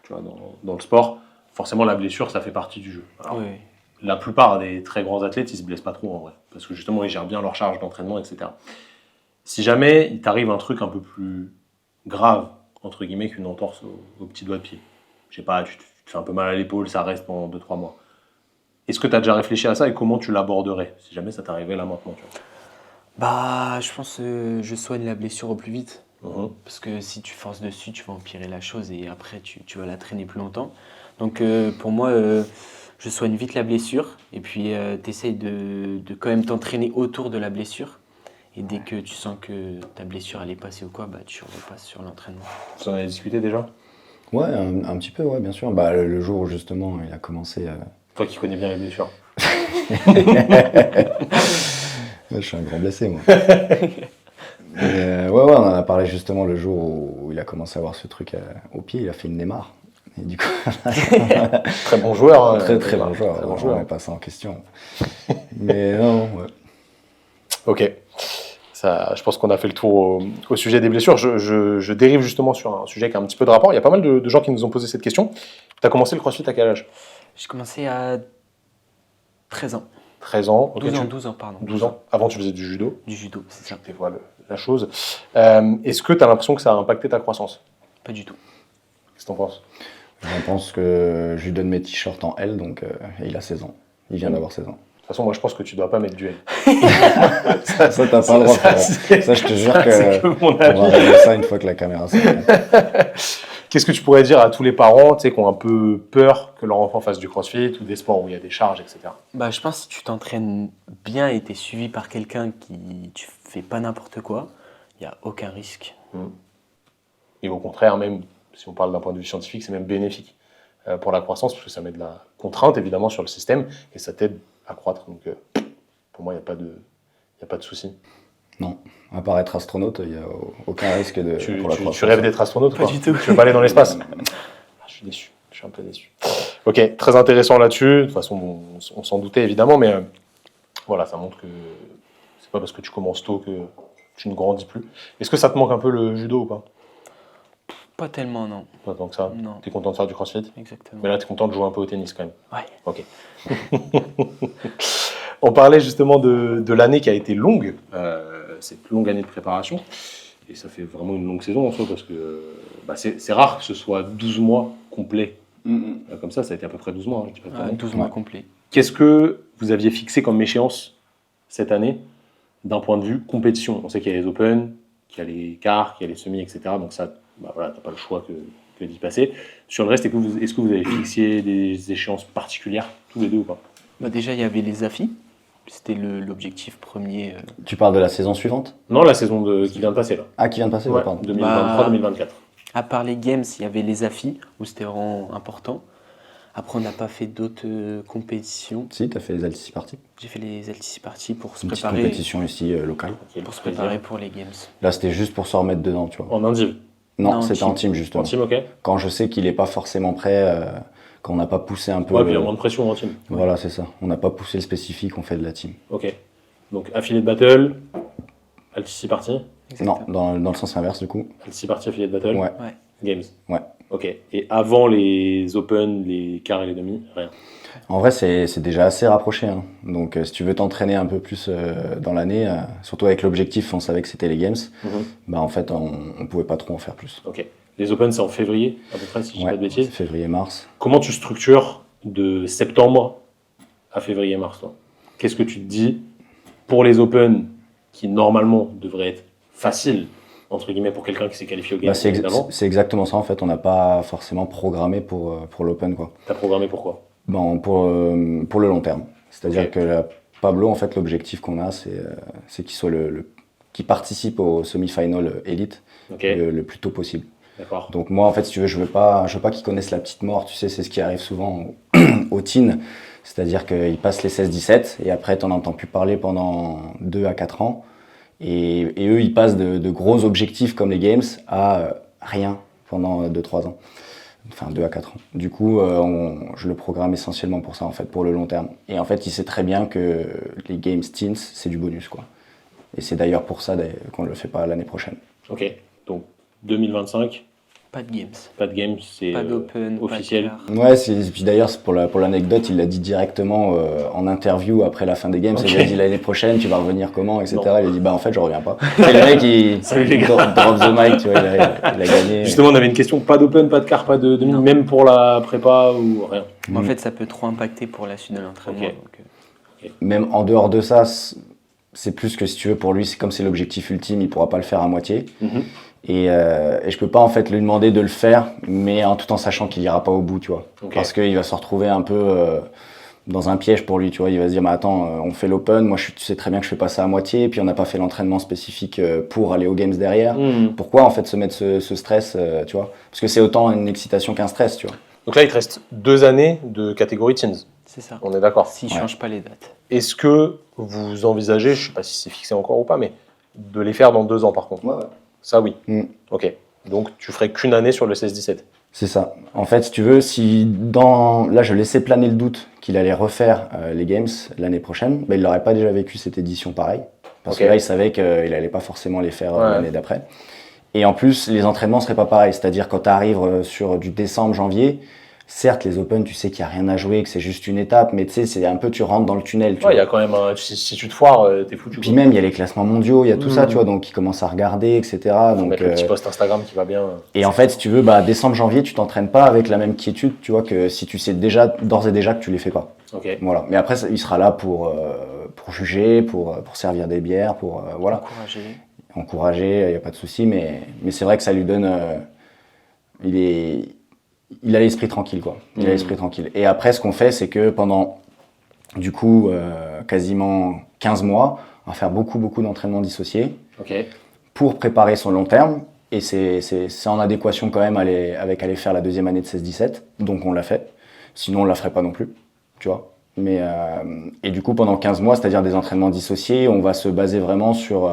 tu vois, dans le sport, forcément la blessure ça fait partie du jeu. Alors, Oui. la plupart des très grands athlètes ils se blessent pas trop en vrai, parce que justement ils gèrent bien leur charge d'entraînement, etc. Si jamais il t'arrive un truc un peu plus grave, entre guillemets, qu'une entorse au petit doigt de pied, je sais pas, tu te fais un peu mal à l'épaule, ça reste pendant 2-3 mois. Est-ce que tu as déjà réfléchi à ça et comment tu l'aborderais si jamais ça t'arrivait là maintenant tu Bah, je pense que je soigne la blessure au plus vite. vois. Parce que si tu forces dessus, tu vas empirer la chose et après, tu vas la traîner plus longtemps. Donc, pour moi, je soigne vite la blessure et puis tu essayes de quand même t'entraîner autour de la blessure. Et dès que tu sens que ta blessure elle est passée ou quoi, bah, tu repasses sur l'entraînement. Vous en avez discuté déjà? Ouais, un petit peu, ouais, bien sûr. Bah, le jour où justement il a commencé. Toi qui connais bien les blessures. Je suis un grand blessé, moi. Mais, ouais, on en a parlé justement le jour où il a commencé à avoir ce truc au pied. Il a fait une Neymar. Et du coup, Très bon joueur. Hein, très très bon joueur. Très bon On joueur. met pas ça en question. Mais non, ouais. Ok. Ça, je pense qu'on a fait le tour au sujet des blessures. Je dérive justement sur un sujet qui a un petit peu de rapport. Il y a pas mal de gens qui nous ont posé cette question. Tu as commencé le crossfit à quel âge? J'ai commencé à 13 ans. 13 ans. Ok, 12 ans, pardon. 12 ans. Avant, tu faisais du judo. Du judo, c'est ça. Et voilà la chose. Est-ce que tu as l'impression que ça a impacté ta croissance? Pas du tout. Qu'est-ce que tu en penses? Je pense que je lui donne mes t-shirts en L, donc et il a 16 ans. Il vient d'avoir 16 ans. De toute façon, moi, je pense que tu dois pas mettre du L. Ça, t'as pas le droit, frérot. Ça, je te jure c'est que que mon on va avis. régler ça une fois que la caméra s'arrête. Qu'est-ce que tu pourrais dire à tous les parents qui ont un peu peur que leur enfant fasse du crossfit ou des sports où il y a des charges, etc. Bah, je pense que si tu t'entraînes bien et tu es suivi par quelqu'un qui tu fais pas n'importe quoi, il n'y a aucun risque. Et au contraire, même si on parle d'un point de vue scientifique, c'est même bénéfique pour la croissance parce que ça met de la contrainte évidemment sur le système et ça t'aide à croître. Donc pour moi, il n'y a pas de souci. Non, à part être astronaute, il n'y a aucun risque pour la croissance. Tu rêves d'être astronaute Pas quoi. du tout. Tu veux pas aller dans l'espace? Je suis déçu. Je suis un peu déçu. Ok, très intéressant là-dessus. De toute façon, on s'en doutait évidemment, mais voilà, ça montre que c'est pas parce que tu commences tôt que tu ne grandis plus. Est-ce que ça te manque un peu le judo ou pas? Pas tellement, non. Pas tant que ça. Non. T'es content de faire du crossfit? Exactement. Mais là, t'es content de jouer un peu au tennis quand même. Ouais. Ok. On parlait justement de l'année qui a été longue, cette longue année de préparation. Et ça fait vraiment une longue saison en soi parce que c'est rare que ce soit 12 mois complets. Comme ça a été à peu près 12 mois. Hein, je dis pas de conneries. 12 mois complets. Qu'est-ce que vous aviez fixé comme échéance cette année d'un point de vue compétition? On sait qu'il y a les Open, qu'il y a les quarts, qu'il y a les semis, etc. Donc ça, voilà, t'as pas le choix que d'y passer. Sur le reste, est-ce que vous avez fixé des échéances particulières, tous les deux ou pas? Bah, déjà, il y avait les AFI. C'était l'objectif premier. Tu parles de la saison suivante? Non, la saison qui vient de passer là. Ah, qui vient de passer, Ouais, pardon. 2023-2024. À part les Games, il y avait les AFI, où c'était vraiment important. Après, on n'a pas fait d'autres compétitions. Si, t'as fait les LTC Parties. J'ai fait les LTC Parties pour se Une petite préparer, compétition ici locale. pour se préparer pour les Games. Là, c'était juste pour se remettre dedans, tu vois. En indiv. Non, Non, c'était en team, En justement. team, ok. Quand je sais qu'il n'est pas forcément prêt, quand on n'a pas poussé un peu. Ouais, puis il y a moins de pression en team. Voilà, c'est ça. On n'a pas poussé le spécifique, on fait de la team. Ok. Donc affilié de battle, LTC party, Non, dans le sens inverse, du coup. LTC party, affilié de battle, Ouais. Games. Ouais. Ok. Et avant les Open, les quarts et les demi, rien. En vrai, c'est déjà assez rapproché. Hein. Donc, si tu veux t'entraîner un peu plus dans l'année, surtout avec l'objectif, on savait que c'était les Games, bah en fait, on pouvait pas trop en faire plus. Ok. Les Open, c'est en février, à peu près, si je dis pas de bêtises. Février-mars. Comment tu structures de septembre à février-mars, toi? Qu'est-ce que tu te dis pour les Open qui, normalement, devraient être faciles, entre guillemets, pour quelqu'un qui s'est qualifié au Bah, Games évidemment. c'est exactement ça en fait, on n'a pas forcément programmé pour l'Open quoi. T'as programmé pourquoi? Bon, pour le long terme. C'est-à-dire Ok. que Pablo, en fait, l'objectif qu'on a, c'est qu'il soit qu'il participe au semi-final élite Ok, le plus tôt possible. d'accord. Donc moi, en fait, si tu veux, je veux pas qu'il connaisse la petite mort. Tu sais, c'est ce qui arrive souvent aux teens. C'est-à-dire qu'ils passent les 16-17 et après, tu n'en entends plus parler pendant 2 à 4 ans. Et eux, ils passent de gros objectifs comme les Games à rien pendant 2-3 ans. Enfin, 2 à 4 ans. Du coup, je le programme essentiellement pour ça, en fait, pour le long terme. Et en fait, il sait très bien que les Games Teens, c'est du bonus, quoi. Et c'est d'ailleurs pour ça qu'on ne le fait pas l'année prochaine. Ok, donc 2025, Pas de games. pas de Games, c'est Pas d'open, officiel. pas de quart. Ouais, puis d'ailleurs, pour l'anecdote, il l'a dit directement en interview après la fin des Games. Ok. Il a dit l'année prochaine, tu vas revenir comment, etc. Non. Il a dit, bah en fait, je reviens pas. Et le mec, il Salut les gars. drop the mic, tu vois, il a gagné. Justement, on avait une question, pas d'open, pas de quart, pas de demi, Non. même pour la prépa ou rien. Mais en fait, ça peut trop impacter pour la suite de l'entraînement. Ok. donc, Même en dehors de ça, c'est plus que si tu veux, pour lui, c'est comme c'est l'objectif ultime, il pourra pas le faire à moitié. Mhm. Et je peux pas en fait lui demander de le faire, mais tout en sachant qu'il ira pas au bout, tu vois. Ok. Parce qu'il va se retrouver un peu dans un piège pour lui, tu vois. Il va se dire, mais attends, on fait l'open, moi tu sais très bien que je fais pas ça à moitié, puis on n'a pas fait l'entraînement spécifique pour aller aux games derrière. Mhm. Pourquoi en fait se mettre ce stress, tu vois? Parce que c'est autant une excitation qu'un stress, tu vois. Donc là, il te reste 2 années de catégorie teens, c'est ça. on est d'accord. S'ils Ouais. changent pas les dates. Est-ce que vous envisagez, je sais pas si c'est fixé encore ou pas, mais de les faire dans 2 ans par contre? Ouais. Ça oui. Mm. Ok. Donc tu ferais qu'une année sur le 16-17. C'est ça. En fait, si tu veux, là je laissais planer le doute qu'il allait refaire les Games l'année prochaine, il n'aurait pas déjà vécu cette édition pareil. Parce Ok. que là, il savait qu'il n'allait pas forcément les faire Ouais. l'année d'après. Et en plus, les entraînements ne seraient pas pareils. C'est-à-dire quand tu arrives sur du décembre, janvier, certes, les Open, tu sais qu'il n'y a rien à jouer, que c'est juste une étape, mais tu sais, c'est un peu, tu rentres dans le tunnel. Tu Ouais, il y vois. a quand même si tu te foires, t'es foutu. Puis quoi. même, il y a les classements mondiaux, il y a tout ça, Mm. tu vois, donc ils commencent à regarder, etc. Faut Donc, mettre le petit post Instagram qui va bien. et en fait, si tu veux, décembre, janvier, tu t'entraînes pas avec la même quiétude, tu vois, que si tu sais d'ores et déjà que tu les fais pas. Ok. Voilà. Mais après, il sera là pour juger, pour servir des bières, pour voilà, encourager, il n'y a pas de souci. Mais c'est vrai que ça lui donne. Il a l'esprit tranquille, quoi. Il a Mhm. l'esprit tranquille. Et après, ce qu'on fait, c'est que pendant, du coup, quasiment 15 mois, on va faire beaucoup d'entraînements dissociés Ok. pour préparer son long terme. Et c'est en adéquation quand même avec aller faire la deuxième année de 16-17. Donc on l'a fait. Sinon, on ne la ferait pas non plus. Tu vois. Et du coup, pendant 15 mois, c'est-à-dire des entraînements dissociés, on va se baser vraiment sur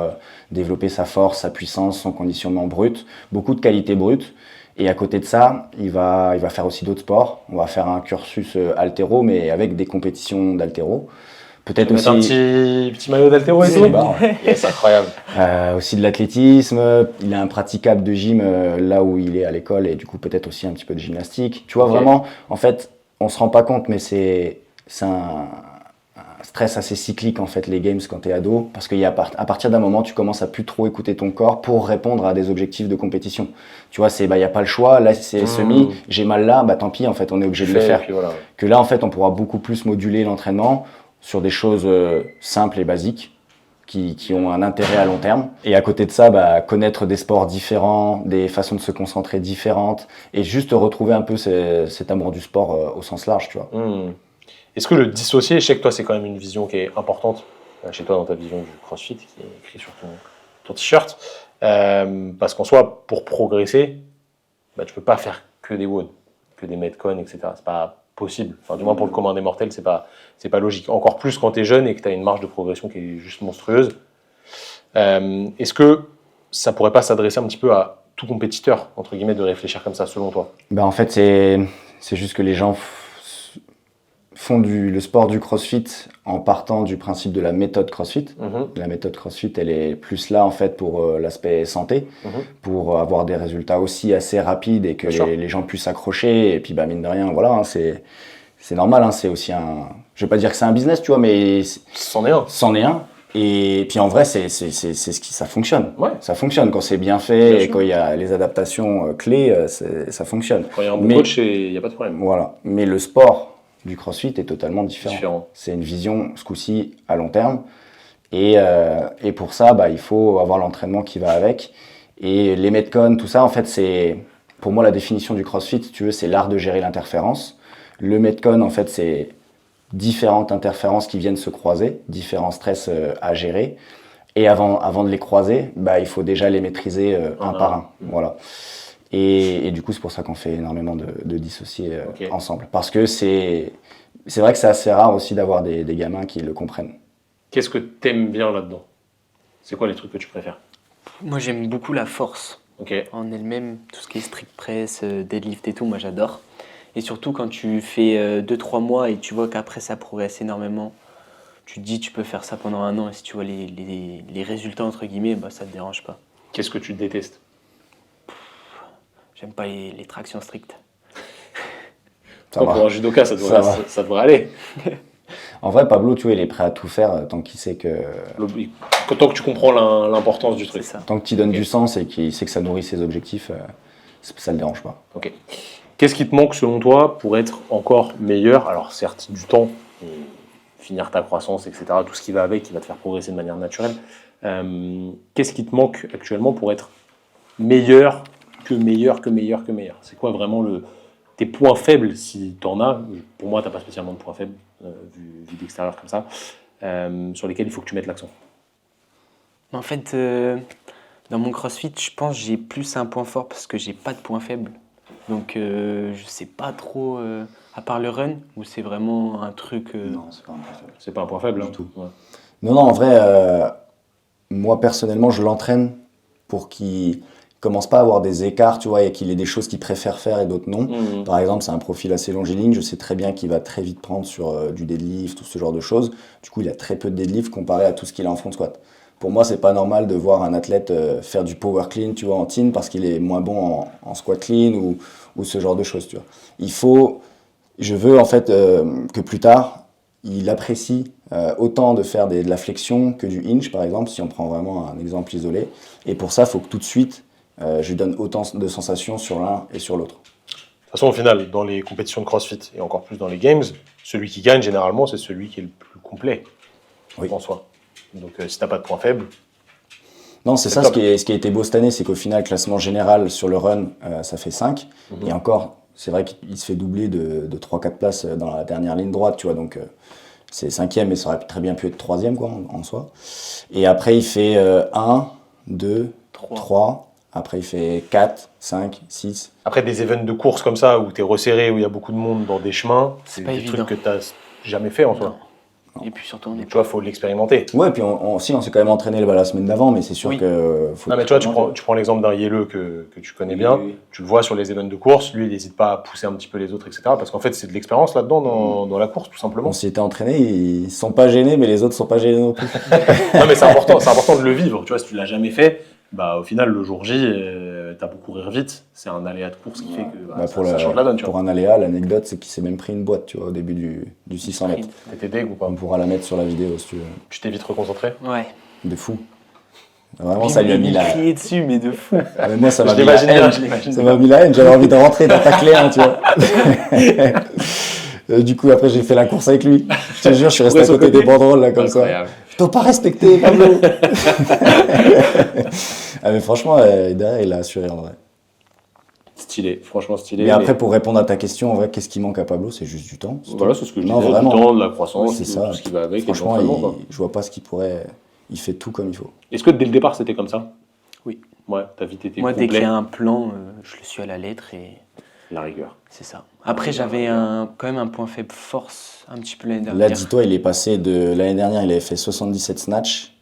développer sa force, sa puissance, son conditionnement brut, beaucoup de qualités brutes. Et à côté de ça, il va faire aussi d'autres sports. On va faire un cursus haltéro, mais avec des compétitions d'haltéro. Peut-être Mettre aussi, un petit maillot d'haltéro et C'est tout. barre. Yes, incroyable. aussi de l'athlétisme. Il a un praticable de gym là où il est à l'école et du coup peut-être aussi un petit peu de gymnastique. Tu vois, Ok. vraiment, en fait, on se rend pas compte, mais c'est un stress assez cyclique en fait les games quand tu es ado parce qu'à partir d'un moment tu commences à plus trop écouter ton corps pour répondre à des objectifs de compétition. Tu vois, il y a pas le choix, là c'est semi, j'ai mal là, tant pis en fait, on est obligé de le Fais, faire. et puis voilà. Que là en fait, on pourra beaucoup plus moduler l'entraînement sur des choses simples et basiques qui ont un intérêt à long terme. Et à côté de ça, connaître des sports différents, des façons de se concentrer différentes et juste retrouver un peu cet amour du sport au sens large, tu vois. Hmm. Est-ce que le dissocier, je sais que toi c'est quand même une vision qui est importante chez toi dans ta vision du CrossFit, qui est écrit sur ton t-shirt, parce qu'en soi, pour progresser, tu peux pas faire que des WOD, que des Metcon, etc. C'est pas possible. Enfin, du moins pour le commun des mortels, c'est pas logique. Encore plus quand tu es jeune et que tu as une marge de progression qui est juste monstrueuse. Est-ce que ça pourrait pas s'adresser un petit peu à tout compétiteur, entre guillemets, de réfléchir comme ça, selon toi? En fait, c'est juste que les gens font le sport du CrossFit en partant du principe de la méthode CrossFit. La méthode CrossFit, elle est plus là en fait pour l'aspect santé, pour avoir des résultats aussi assez rapides et que les gens puissent s'accrocher. Et puis mine de rien, voilà, hein, c'est normal. Hein, c'est aussi je vais pas dire que c'est un business, tu vois, mais C'en est un. c'en est un. Et puis en vrai, ça fonctionne. Ouais. Ça fonctionne quand c'est bien fait Bien et sûr. quand il y a les adaptations clés, ça fonctionne. Quand il y a un bon Mais- coach, il n'y a pas de problème. Voilà. Mais le sport du CrossFit est totalement différent. Différent. C'est une vision, ce coup-ci, à long terme. Et pour ça, il faut avoir l'entraînement qui va avec. Et les Metcon, tout ça, en fait, c'est, pour moi, la définition du CrossFit, si tu veux, c'est l'art de gérer l'interférence. Le Metcon, en fait, c'est différentes interférences qui viennent se croiser, différents stress à gérer. Et avant de les croiser, bah, il faut déjà les maîtriser un par un. Voilà. Et du coup, c'est pour ça qu'on fait énormément de dissociés ensemble. Parce que c'est vrai que c'est assez rare aussi d'avoir des gamins qui le comprennent. Qu'est-ce que t'aimes bien là-dedans? C'est quoi les trucs que tu préfères? Moi, j'aime beaucoup la force Ok. en elle-même, tout ce qui est strict press, deadlift et tout, moi j'adore. Et surtout quand tu fais 2-3 mois et tu vois qu'après ça progresse énormément, tu te dis tu peux faire ça pendant 1 an et si tu vois les résultats entre guillemets, bah, ça te dérange pas. Qu'est-ce que tu détestes? J'aime pas les tractions strictes. Ça Bon, va. pour un judoka, ça devrait aller. En vrai, Pablo, tu vois, il est prêt à tout faire tant qu'il sait que, Tant que tu comprends l'importance du C'est truc. ça. tant que tu donnes Ok. du sens et qu'il sait que ça nourrit ses objectifs, ça le dérange pas. Ok. Qu'est-ce qui te manque selon toi pour être encore meilleur? Alors certes, du temps, finir ta croissance, etc., tout ce qui va avec, qui va te faire progresser de manière naturelle. Qu'est-ce qui te manque actuellement pour être meilleur que meilleur que meilleur que meilleur? C'est quoi vraiment tes points faibles, si tu en as? Pour moi, tu n'as pas spécialement de points faibles, vu d'extérieur comme ça, sur lesquels il faut que tu mettes l'accent. En fait, dans mon CrossFit, je pense que j'ai plus un point fort parce que j'ai pas de point faible. Donc je sais pas trop, à part le run, où c'est vraiment un truc... c'est pas un problème. C'est pas un point faible, Du hein. tout. Ouais. Non, en vrai, moi personnellement, je l'entraîne pour qu'il commence pas à avoir des écarts, tu vois, et qu'il ait des choses qu'il préfère faire et d'autres non. Mhm. Par exemple, c'est un profil assez longiligne, je sais très bien qu'il va très vite prendre sur du deadlift, tout ce genre de choses. Du coup, il a très peu de deadlift comparé à tout ce qu'il a en front squat. Pour moi, c'est pas normal de voir un athlète faire du power clean, tu vois, en clean parce qu'il est moins bon en squat clean ou ce genre de choses, tu vois. Je veux en fait que plus tard, il apprécie autant de faire de la flexion que du hinge, par exemple, si on prend vraiment un exemple isolé. Et pour ça, il faut que tout de suite, je lui donne autant de sensations sur l'un et sur l'autre. De toute façon, au final, dans les compétitions de CrossFit et encore plus dans les games, celui qui gagne généralement, c'est celui qui est le plus complet Oui. en soi. Donc si t'as pas de points faibles, Non, c'est C'est ça top. ce qui a été beau cette année, c'est qu'au final, classement général sur le run, ça fait 5. Et encore, c'est vrai qu'il se fait doubler de 3-4 places dans la dernière ligne droite, tu vois. Donc c'est 5e, mais ça aurait très bien pu être 3e, quoi, en soi. Et après, il fait 1, 2, 3. Après, il fait 4, 5, 6. après des events de course comme ça, où t'es resserré, où il y a beaucoup de monde dans des chemins, c'est pas des évident. trucs que t'as jamais fait en soi. Et puis surtout, on est Tu vois, faut l'expérimenter. Ouais, puis on s'est quand même entraîné la semaine d'avant, mais c'est sûr Oui. que... Faut Non, mais tu vois, tu prends l'exemple d'un Yelleux que tu connais Oui, bien, oui. tu le vois sur les events de course, lui, il n'hésite pas à pousser un petit peu les autres, etc. Parce qu'en fait, c'est de l'expérience là-dedans dans la course, tout simplement. On s'y était entraîné, ils sont pas gênés, mais les autres sont pas gênés non plus. Non, mais c'est important de le vivre. Tu vois, si tu l'as jamais fait, bah, au final, le jour J, t'as beau courir vite, c'est un aléa de course qui fait que Bah, ça change la donne, tu vois. pour un aléa, l'anecdote, c'est qu'il s'est même pris une boîte, tu vois, au début du 600 mètres. T'étais deg ou pas? On pourra la mettre sur la vidéo, si tu veux. Tu t'es vite reconcentré? Ouais. De fou. Vraiment, ça lui a mis la... crié dessus, mais de fou. Ah, mais moi, ça m'a Je mis la l'imagine bien, haine. je l'imagine Ça bien. m'a mis la haine, j'avais envie de rentrer dans ta clé, hein, tu vois. Du coup, après, j'ai fait la course avec lui. Je te jure, je suis resté à Ouais, sur le côté des côté. banderoles, là, comme ça. Incroyable. Je dois pas respecter, Pablo. Ah, mais franchement, derrière, il a assuré, en vrai. Stylé, franchement stylé. Mais après, pour répondre à ta question, en vrai, qu'est-ce qui manque à Pablo? C'est juste du temps. Voilà, c'est ce que je Non, disais, vraiment. du temps, de la croissance, Oui, c'est tout, ça. tout ce qui va avec. et de Franchement, l'entraînement, quoi. je vois pas ce qu'il pourrait... Il fait tout comme il faut. Est-ce que dès le départ, c'était comme ça? Oui. Ouais, t'as vite été Moi, complet. dès qu'il y a un plan, je le suis à la lettre et La rigueur. c'est ça. Après, j'avais quand même un point faible force un petit peu l'année Là, dernière. dis-toi, il est passé de... L'année dernière, il avait fait 77 snatch,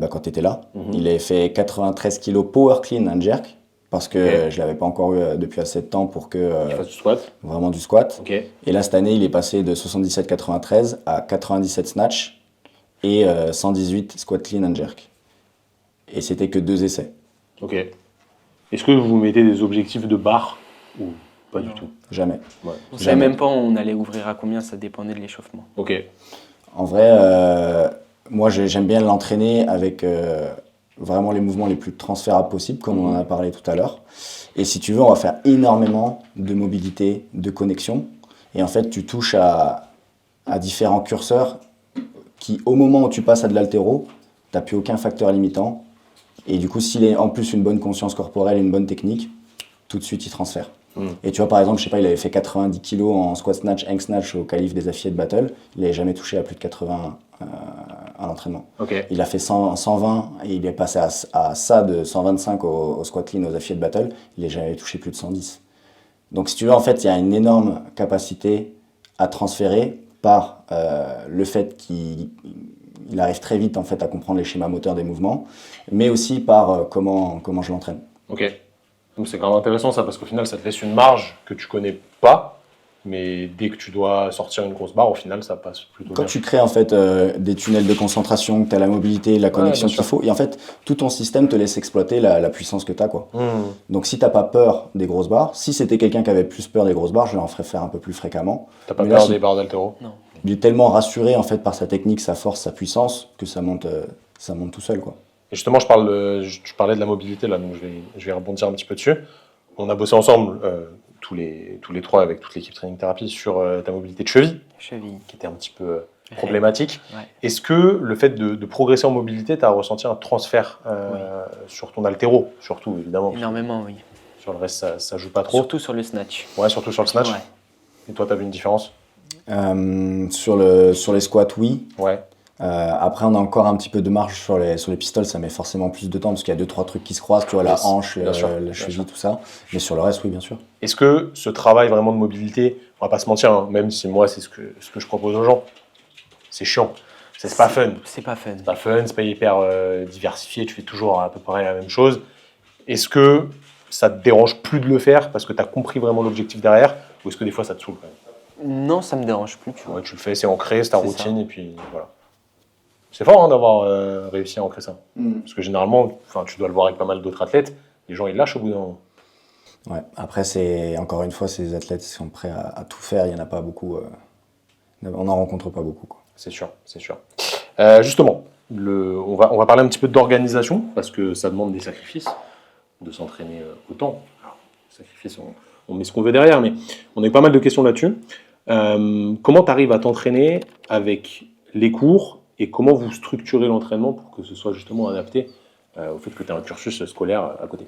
quand tu étais là. Il avait fait 93 kg power clean and jerk, parce que Ok. je l'avais pas encore eu depuis assez de temps pour que... Il fasse du squat. vraiment du squat. Ok. Et là, cette année, il est passé de 77-93 à 97 snatch et 118 squat clean and jerk. Et c'était que 2 essais. Ok. Est-ce que vous mettez des objectifs de barre ou pas du tout? Jamais. Ouais. On savait même pas on allait ouvrir à combien, ça dépendait de l'échauffement. Ok. En vrai, moi, j'aime bien l'entraîner avec vraiment les mouvements les plus transférables possibles, comme on en a parlé tout à l'heure. Et si tu veux, on va faire énormément de mobilité, de connexion. Et en fait, tu touches à différents curseurs qui, au moment où tu passes à de l'haltéro, tu n'as plus aucun facteur limitant. Et du coup, s'il a en plus une bonne conscience corporelle et une bonne technique, tout de suite, il transfère. Et tu vois, par exemple, je sais pas, il avait fait 90 kilos en squat snatch, hang snatch au qualif des affiliés de battle. Il n'avait jamais touché à plus de 80 à l'entraînement. Ok. Il a fait 120 et il est passé à ça de 125 au squat clean aux affiliés de battle. Il n'a jamais touché plus de 110. Donc, si tu veux, en fait, il y a une énorme capacité à transférer par le fait qu'il arrive très vite en fait, à comprendre les schémas moteurs des mouvements, mais aussi par comment je l'entraîne. Ok. Donc c'est quand même intéressant ça, parce qu'au final, ça te laisse une marge que tu connais pas, mais dès que tu dois sortir une grosse barre, au final, ça passe plutôt Quand bien. tu crées en fait des tunnels de concentration, que tu as la mobilité, la connexion bien sûr. qu'il faut, et en fait, tout ton système te laisse exploiter la puissance que tu as. Quoi. Donc si tu n'as pas peur des grosses barres, si c'était quelqu'un qui avait plus peur des grosses barres, je l'en ferais faire un peu plus fréquemment. T'as pas Mais là, peur des barres d'haltéro? Non. Il est tellement rassuré en fait par sa technique, sa force, sa puissance, que ça monte tout seul. Quoi. Et justement, tu parlais de la mobilité là, donc je vais rebondir un petit peu dessus. On a bossé ensemble, tous les trois, avec toute l'équipe Training Therapy, sur ta mobilité de cheville, Cheville. qui était un petit peu problématique. Ouais. Est-ce que le fait de progresser en mobilité, tu as ressenti un transfert sur ton haltéro, surtout évidemment? Parce que Énormément, oui. sur le reste, ça joue pas trop. Surtout sur le snatch. Ouais, surtout sur le snatch. Ouais. Et toi, tu as vu une différence? Sur les squats, oui. Ouais. Après, on a encore un petit peu de marge sur les pistoles, ça met forcément plus de temps parce qu'il y a 2-3 trucs qui se croisent, tu vois, la Yes, hanche, bien sûr, la bien cheville, sûr. tout ça. Mais sur le reste, oui, bien sûr. Est-ce que ce travail vraiment de mobilité, on va pas se mentir, hein, même si moi, c'est ce que je propose aux gens, c'est chiant. C'est pas fun. C'est pas fun. C'est pas fun, c'est pas hyper diversifié, tu fais toujours à peu près la même chose. Est-ce que ça te dérange plus de le faire parce que tu as compris vraiment l'objectif derrière, ou est-ce que des fois ça te saoule quand même? Non, ça me dérange plus, tu vois. Ouais, tu le fais, c'est ancré, c'est ta C'est routine, et puis voilà. C'est fort hein, d'avoir réussi à ancrer ça. Parce que généralement, tu dois le voir avec pas mal d'autres athlètes, les gens ils lâchent au bout d'un moment. Ouais. Après, encore une fois, ces athlètes qui sont prêts à tout faire, il n'y en a pas beaucoup. On n'en rencontre pas beaucoup. Quoi. C'est sûr, c'est sûr. Justement, on va parler un petit peu d'organisation, parce que ça demande des sacrifices, de s'entraîner autant. Alors, sacrifices, on met ce qu'on veut derrière, mais on a eu pas mal de questions là-dessus. Comment tu arrives à t'entraîner avec les cours et comment vous structurez l'entraînement pour que ce soit justement adapté au fait que tu as un cursus scolaire à côté?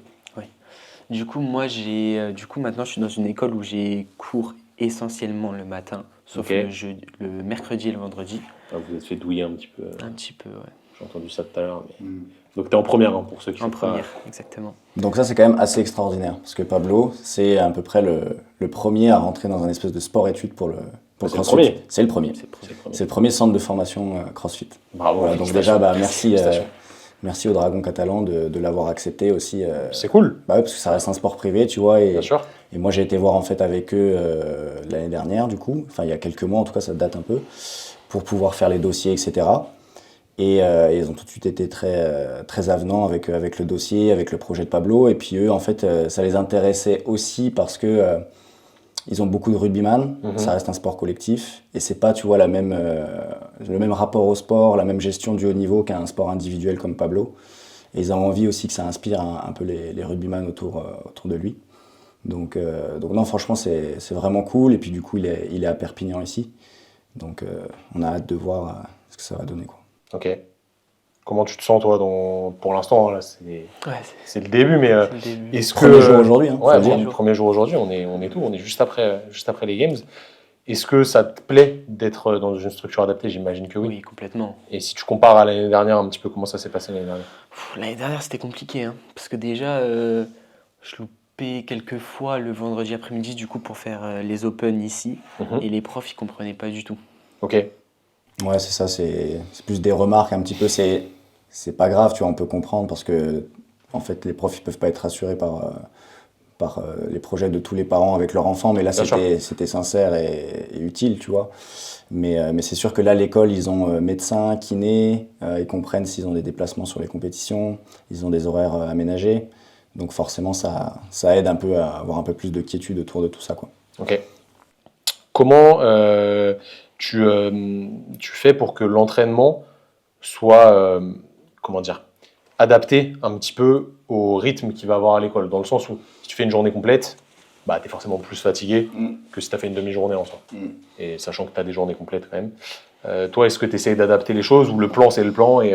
Du coup, moi, maintenant, je suis dans une école où j'ai cours essentiellement le matin, sauf Ok. le mercredi et le vendredi. Vous vous êtes fait douiller un petit peu. Un petit peu, ouais. J'ai entendu ça tout à l'heure. Mais... Donc tu es en première hein, pour ceux qui En sont première, pas... exactement. Donc ça, c'est quand même assez extraordinaire. Parce que Pablo, c'est à peu près le premier à rentrer dans un espèce de sport-études pour le C'est le CrossFit. premier. C'est le premier. C'est le premier. C'est le premier. C'est le premier centre de formation CrossFit. Bravo. Voilà, donc félicitations. déjà, merci, Félicitations. merci au Dragon catalan de l'avoir accepté aussi. C'est cool, Bah ouais, parce que ça reste un sport privé, tu vois. bien sûr. Et moi, j'ai été voir en fait avec eux l'année dernière, du coup. Enfin, il y a quelques mois, en tout cas, ça date un peu, pour pouvoir faire les dossiers, etc. Et ils ont tout de suite été très avenants avec le dossier, avec le projet de Pablo. Et puis eux, en fait, ça les intéressait aussi parce que ils ont beaucoup de rugbyman. Ça reste un sport collectif. Et c'est pas, tu vois, le même rapport au sport, la même gestion du haut niveau qu'un sport individuel comme Pablo. Et ils ont envie aussi que ça inspire un peu les rugbyman autour de lui. Donc non, franchement, c'est vraiment cool. Et puis du coup, il est à Perpignan ici. Donc on a hâte de voir ce que ça va donner, quoi. Ok. Comment tu te sens toi pour l'instant là, Ouais, c'est le début, mais c'est le début. est-ce Premier que jour aujourd'hui, hein, ouais, faut le dire. premier jour aujourd'hui, on est juste après les games. Est-ce que ça te plaît d'être dans une structure adaptée? J'imagine que oui. Oui, complètement. Et si tu compares à l'année dernière un petit peu, comment ça s'est passé l'année dernière? L'année dernière, c'était compliqué, hein, parce que déjà, je loupais quelques fois le vendredi après-midi, du coup, pour faire les open ici, et les profs, ils comprenaient pas du tout. Ok. Ouais, c'est ça, c'est plus des remarques un petit peu. C'est pas grave, tu vois, on peut comprendre parce que en fait, les profs ils peuvent pas être rassurés par les projets de tous les parents avec leurs enfants, mais là Bien sûr. c'était sincère et utile, tu vois. Mais c'est sûr que là, l'école, ils ont médecin, kiné, ils comprennent s'ils ont des déplacements sur les compétitions, ils ont des horaires aménagés. Donc forcément, ça aide un peu à avoir un peu plus de quiétude autour de tout ça, quoi. Ok. Comment tu fais pour que l'entraînement soit, comment dire, adapté un petit peu au rythme qu'il va avoir à l'école? Dans le sens où si tu fais une journée complète, bah, tu es forcément plus fatigué que si tu as fait une demi-journée en soi. Et sachant que tu as des journées complètes quand même. Toi, est-ce que tu essayes d'adapter les choses ou le plan c'est le plan et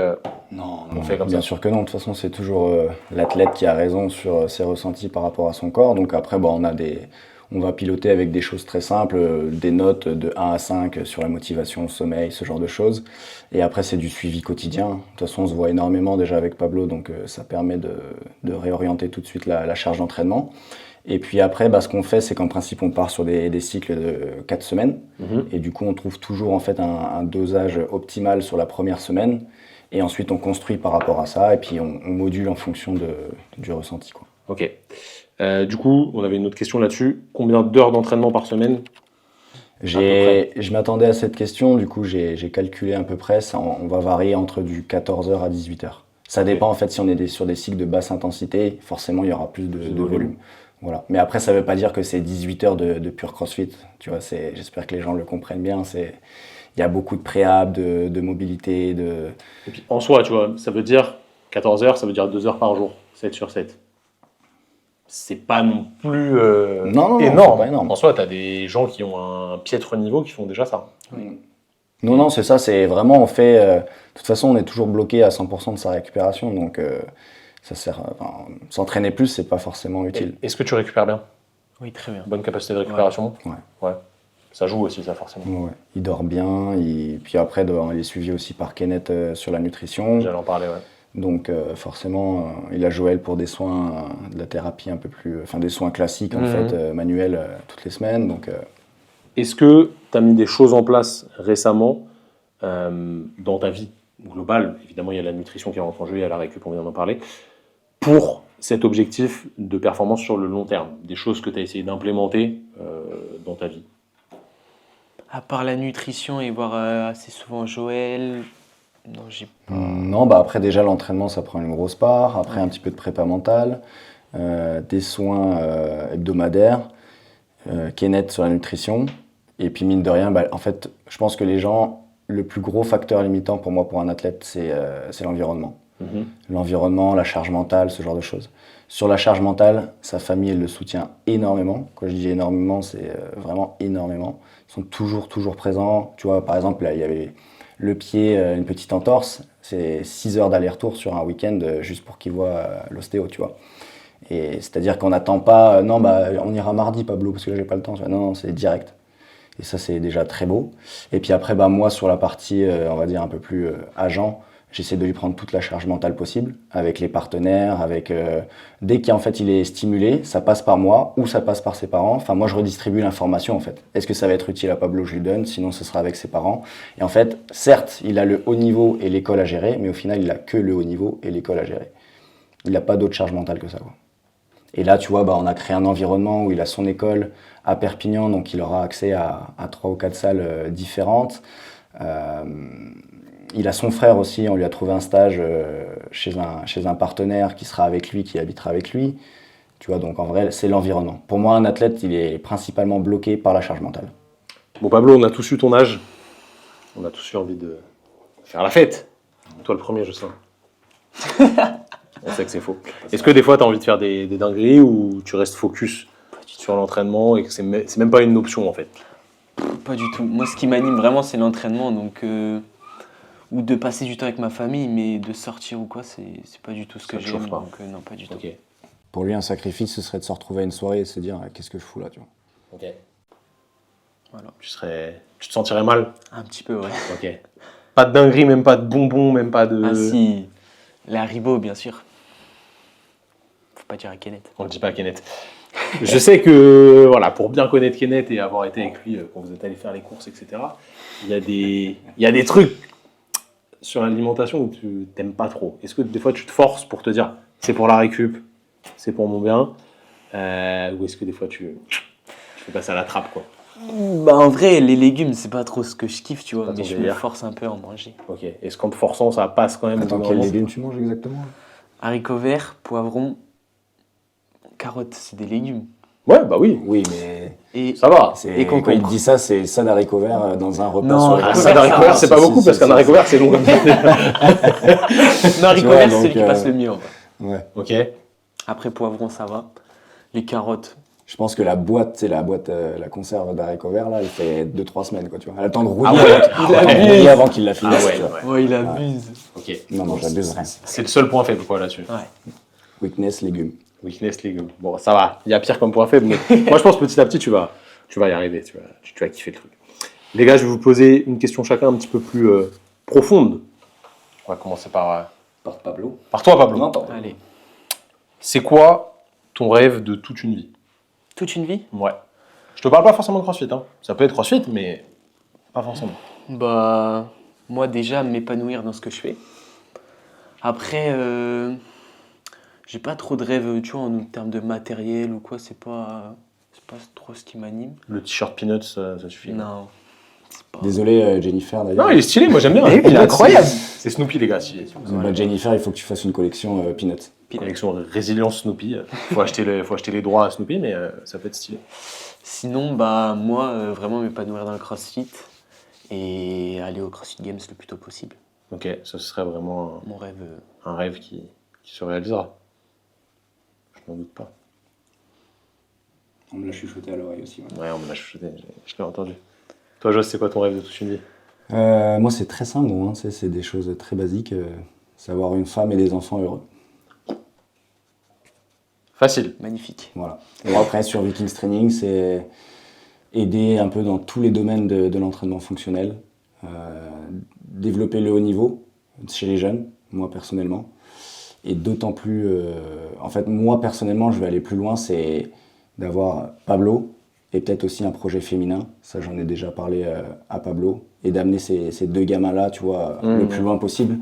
Non, On fait comme bien ça. sûr que non. De toute façon, c'est toujours l'athlète qui a raison sur ses ressentis par rapport à son corps. Donc après, on va piloter avec des choses très simples, des notes de 1 à 5 sur la motivation, le sommeil, ce genre de choses. Et après, c'est du suivi quotidien. De toute façon, on se voit énormément déjà avec Pablo, donc ça permet de réorienter tout de suite la charge d'entraînement. Et puis après, ce qu'on fait, c'est qu'en principe, on part sur des cycles de 4 semaines. Et du coup, on trouve toujours en fait un dosage optimal sur la première semaine. Et ensuite, on construit par rapport à ça, et puis on module en fonction du ressenti, quoi. Ok. Du coup, on avait une autre question là-dessus. Combien d'heures d'entraînement par semaine? Je m'attendais à cette question, du coup, j'ai calculé à peu près. On va varier entre du 14h à 18h. Ça dépend, en fait, si on est sur des cycles de basse intensité, forcément, il y aura plus de volume. Voilà. Mais après, ça ne veut pas dire que c'est 18 heures de pur crossfit. Tu vois, j'espère que les gens le comprennent bien. Il y a beaucoup de préhab, de mobilité, Et puis en soi, tu vois, ça veut dire 14 heures, ça veut dire 2 heures par jour, 7 sur 7. C'est pas non plus Non, énorme. c'est pas énorme. En soi, tu as des gens qui ont un piètre niveau qui font déjà ça. Non, c'est ça, c'est vraiment, on fait. De toute façon, on est toujours bloqué à 100% de sa récupération, donc ça sert. S'entraîner plus, c'est pas forcément utile. Est-ce que tu récupères bien? Oui, très bien. Bonne capacité de récupération? Ouais. Ça joue aussi, ça, forcément. Ouais. Il dort bien, puis après, il est suivi aussi par Kenneth sur la nutrition. J'allais en parler, ouais. Donc forcément, il a Joël pour des soins, de la thérapie un peu plus. Enfin, des soins classiques, en fait, manuels, toutes les semaines. Donc. Est-ce que tu as mis des choses en place récemment dans ta vie globale? Évidemment, il y a la nutrition qui rentre en jeu, il y a la récup, on vient d'en parler. Pour cet objectif de performance sur le long terme, des choses que tu as essayé d'implémenter dans ta vie? À part la nutrition et voir assez souvent Joël, non, j'ai pas. Non, après déjà l'entraînement ça prend une grosse part, après un petit peu de prépa mentale, des soins hebdomadaires, Kenneth sur la nutrition, et puis mine de rien, en fait je pense que les gens, le plus gros facteur limitant pour moi pour un athlète c'est l'environnement. L'environnement, la charge mentale, ce genre de choses. Sur la charge mentale, sa famille elle le soutient énormément, quand je dis énormément c'est vraiment énormément, ils sont toujours présents, tu vois par exemple là il y avait le pied, une petite entorse, c'est 6 heures d'aller-retour sur un week-end juste pour qu'il voit l'ostéo, tu vois. Et c'est-à-dire qu'on n'attend pas, non, on ira mardi, Pablo, parce que là, j'ai pas le temps. Non, c'est direct. Et ça, c'est déjà très beau. Et puis après, moi, sur la partie, on va dire, un peu plus agent, j'essaie de lui prendre toute la charge mentale possible, avec les partenaires, dès qu'en fait il est stimulé, ça passe par moi ou ça passe par ses parents. Enfin, moi, je redistribue l'information, en fait. Est-ce que ça va être utile à Pablo? Je lui donne, sinon ce sera avec ses parents. Et en fait, certes, il a le haut niveau et l'école à gérer, mais au final, il a que le haut niveau et l'école à gérer. Il n'a pas d'autre charge mentale que ça, quoi. Et là, tu vois, on a créé un environnement où il a son école à Perpignan, donc il aura accès à 3 ou 4 salles différentes. Il a son frère aussi, on lui a trouvé un stage chez un partenaire qui sera avec lui, qui habitera avec lui. Tu vois, donc en vrai, c'est l'environnement. Pour moi, un athlète, il est principalement bloqué par la charge mentale. Bon, Pablo, on a tous eu ton âge. On a tous eu envie de faire la fête. Toi, le premier, je sais. On sait que c'est faux. Est-ce que des fois, tu as envie de faire des dingueries ou tu restes focus sur l'entraînement et que c'est même pas une option, en fait? Pas du tout. Moi, ce qui m'anime vraiment, c'est l'entraînement. Donc, ou de passer du temps avec ma famille, mais de sortir ou quoi, c'est pas du tout ce que j'aime. Donc, non, pas du tout. Ok. Pour lui, un sacrifice, ce serait de se retrouver à une soirée et se dire qu'est-ce que je fous là, tu vois. Ok. Voilà. Tu te sentirais mal? Un petit peu, ouais. Ok. Pas de dinguerie, même pas de bonbons, même pas de... Ah si, la Haribo, bien sûr. Faut pas dire à Kenneth. On le dit pas à Kenneth. Je sais que, voilà, pour bien connaître Kenneth et avoir été avec lui quand vous êtes allé faire les courses, etc., il y a des trucs sur l'alimentation où tu t'aimes pas trop. Est-ce que des fois tu te forces pour te dire c'est pour la récup, c'est pour mon bien, ou est-ce que des fois tu fais passer à la trappe, quoi? En vrai, les légumes, c'est pas trop ce que je kiffe, tu vois, Pas mais ton je me délire. force un peu à en manger. Ok. Est-ce qu'en te forçant, ça passe quand même? Attends, au bout d'un quels moment légumes tu manges exactement? Haricots verts, poivrons, carottes, c'est des légumes. Ouais, bah oui. Oui, mais Et Ça va. Et quand il concombre. dit ça, c'est ça d'haricots verts dans un repas Non, sur les ah, Ça d'haricots verts, c'est pas beaucoup parce qu'un haricot vert, c'est long. non, haricots vois, verts, c'est donc, celui qui passe le mieux. En vrai. Ouais. Ok. Après, poivrons, ça va. Les carottes, Je pense que la boîte, c'est la conserve d'haricots verts, là, elle fait 2-3 semaines, quoi, tu vois. Elle a le temps de rouiller avant qu'il la finisse. ouais, tu vois. ouais. Ouais, il abuse. Ok. Non, j'abuse rien. C'est le seul point faible, quoi, là-dessus. Ouais. Weakness, légumes. Weakness, légumes. Bon, ça va. Il y a pire comme point faible, mais moi, je pense petit à petit, tu vas y arriver. Tu vas kiffer le truc. Les gars, je vais vous poser une question chacun un petit peu plus profonde. On va commencer par Pablo. toi, Pablo. Non, pardon. Allez. C'est quoi ton rêve de toute une vie? Toute une vie? Ouais. Je te parle pas forcément de CrossFit. Hein. Ça peut être CrossFit, mais pas forcément. Bah, moi déjà, m'épanouir dans ce que je fais. Après, j'ai pas trop de rêves, tu vois, en termes de matériel ou quoi, c'est pas trop ce qui m'anime. Le t-shirt Peanuts, ça suffit. Non, c'est pas... Désolé, Jennifer, d'ailleurs. Non, il est stylé, moi j'aime bien. Eh oui, il est incroyable. C'est Snoopy, les gars. Si vous Bah, Jennifer, il faut que tu fasses une collection Peanuts. collection Résilience Snoopy. Faut acheter les droits à Snoopy, mais ça peut être stylé. Sinon, bah, moi, vraiment m'épanouir dans le CrossFit et aller au CrossFit Games le plus tôt possible. Ok, ça serait vraiment Mon rêve. un rêve qui se réalisera. Je n'en doute pas. On me l'a chuchoté à l'oreille aussi. Ouais, on me l'a chuchoté, je l'ai entendu. Toi, Joss, c'est quoi ton rêve de toute une vie? Moi, c'est très simple, hein, c'est des choses très basiques. C'est avoir une femme et des enfants heureux. Facile. Magnifique. Voilà. Et après, sur Vikings Training, c'est aider un peu dans tous les domaines de l'entraînement fonctionnel, développer le haut niveau chez les jeunes, moi personnellement. Et d'autant plus, en fait, moi personnellement, je vais aller plus loin, c'est d'avoir Pablo et peut-être aussi un projet féminin. Ça, j'en ai déjà parlé à Pablo. Et d'amener ces deux gamins-là, tu vois, le plus loin possible.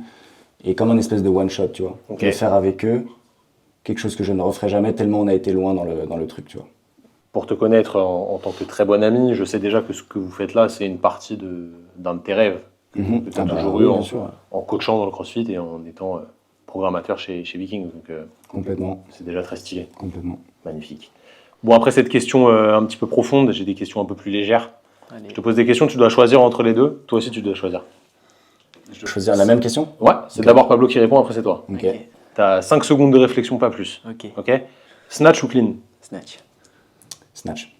Et comme un espèce de one-shot, tu vois. Ok. De faire avec eux quelque chose que je ne referai jamais tellement on a été loin dans le truc, tu vois. Pour te connaître en tant que très bon ami, je sais déjà que ce que vous faites là, c'est une partie d'un de tes rêves que tu as toujours oui, eu bien sûr. en coachant dans le CrossFit et en étant programmateur chez Vikings. Donc, Complètement, c'est déjà très stylé. complètement. Magnifique. Bon, après cette question un petit peu profonde, j'ai des questions un peu plus légères. Allez. Je te pose des questions, tu dois choisir entre les deux. Toi aussi, tu dois choisir. Je dois choisir la même question? Ouais, c'est d'abord Pablo qui répond, après c'est toi. Ok. Ok. T'as 5 secondes de réflexion, pas plus. Ok. Ok. Snatch ou clean? Snatch. Snatch.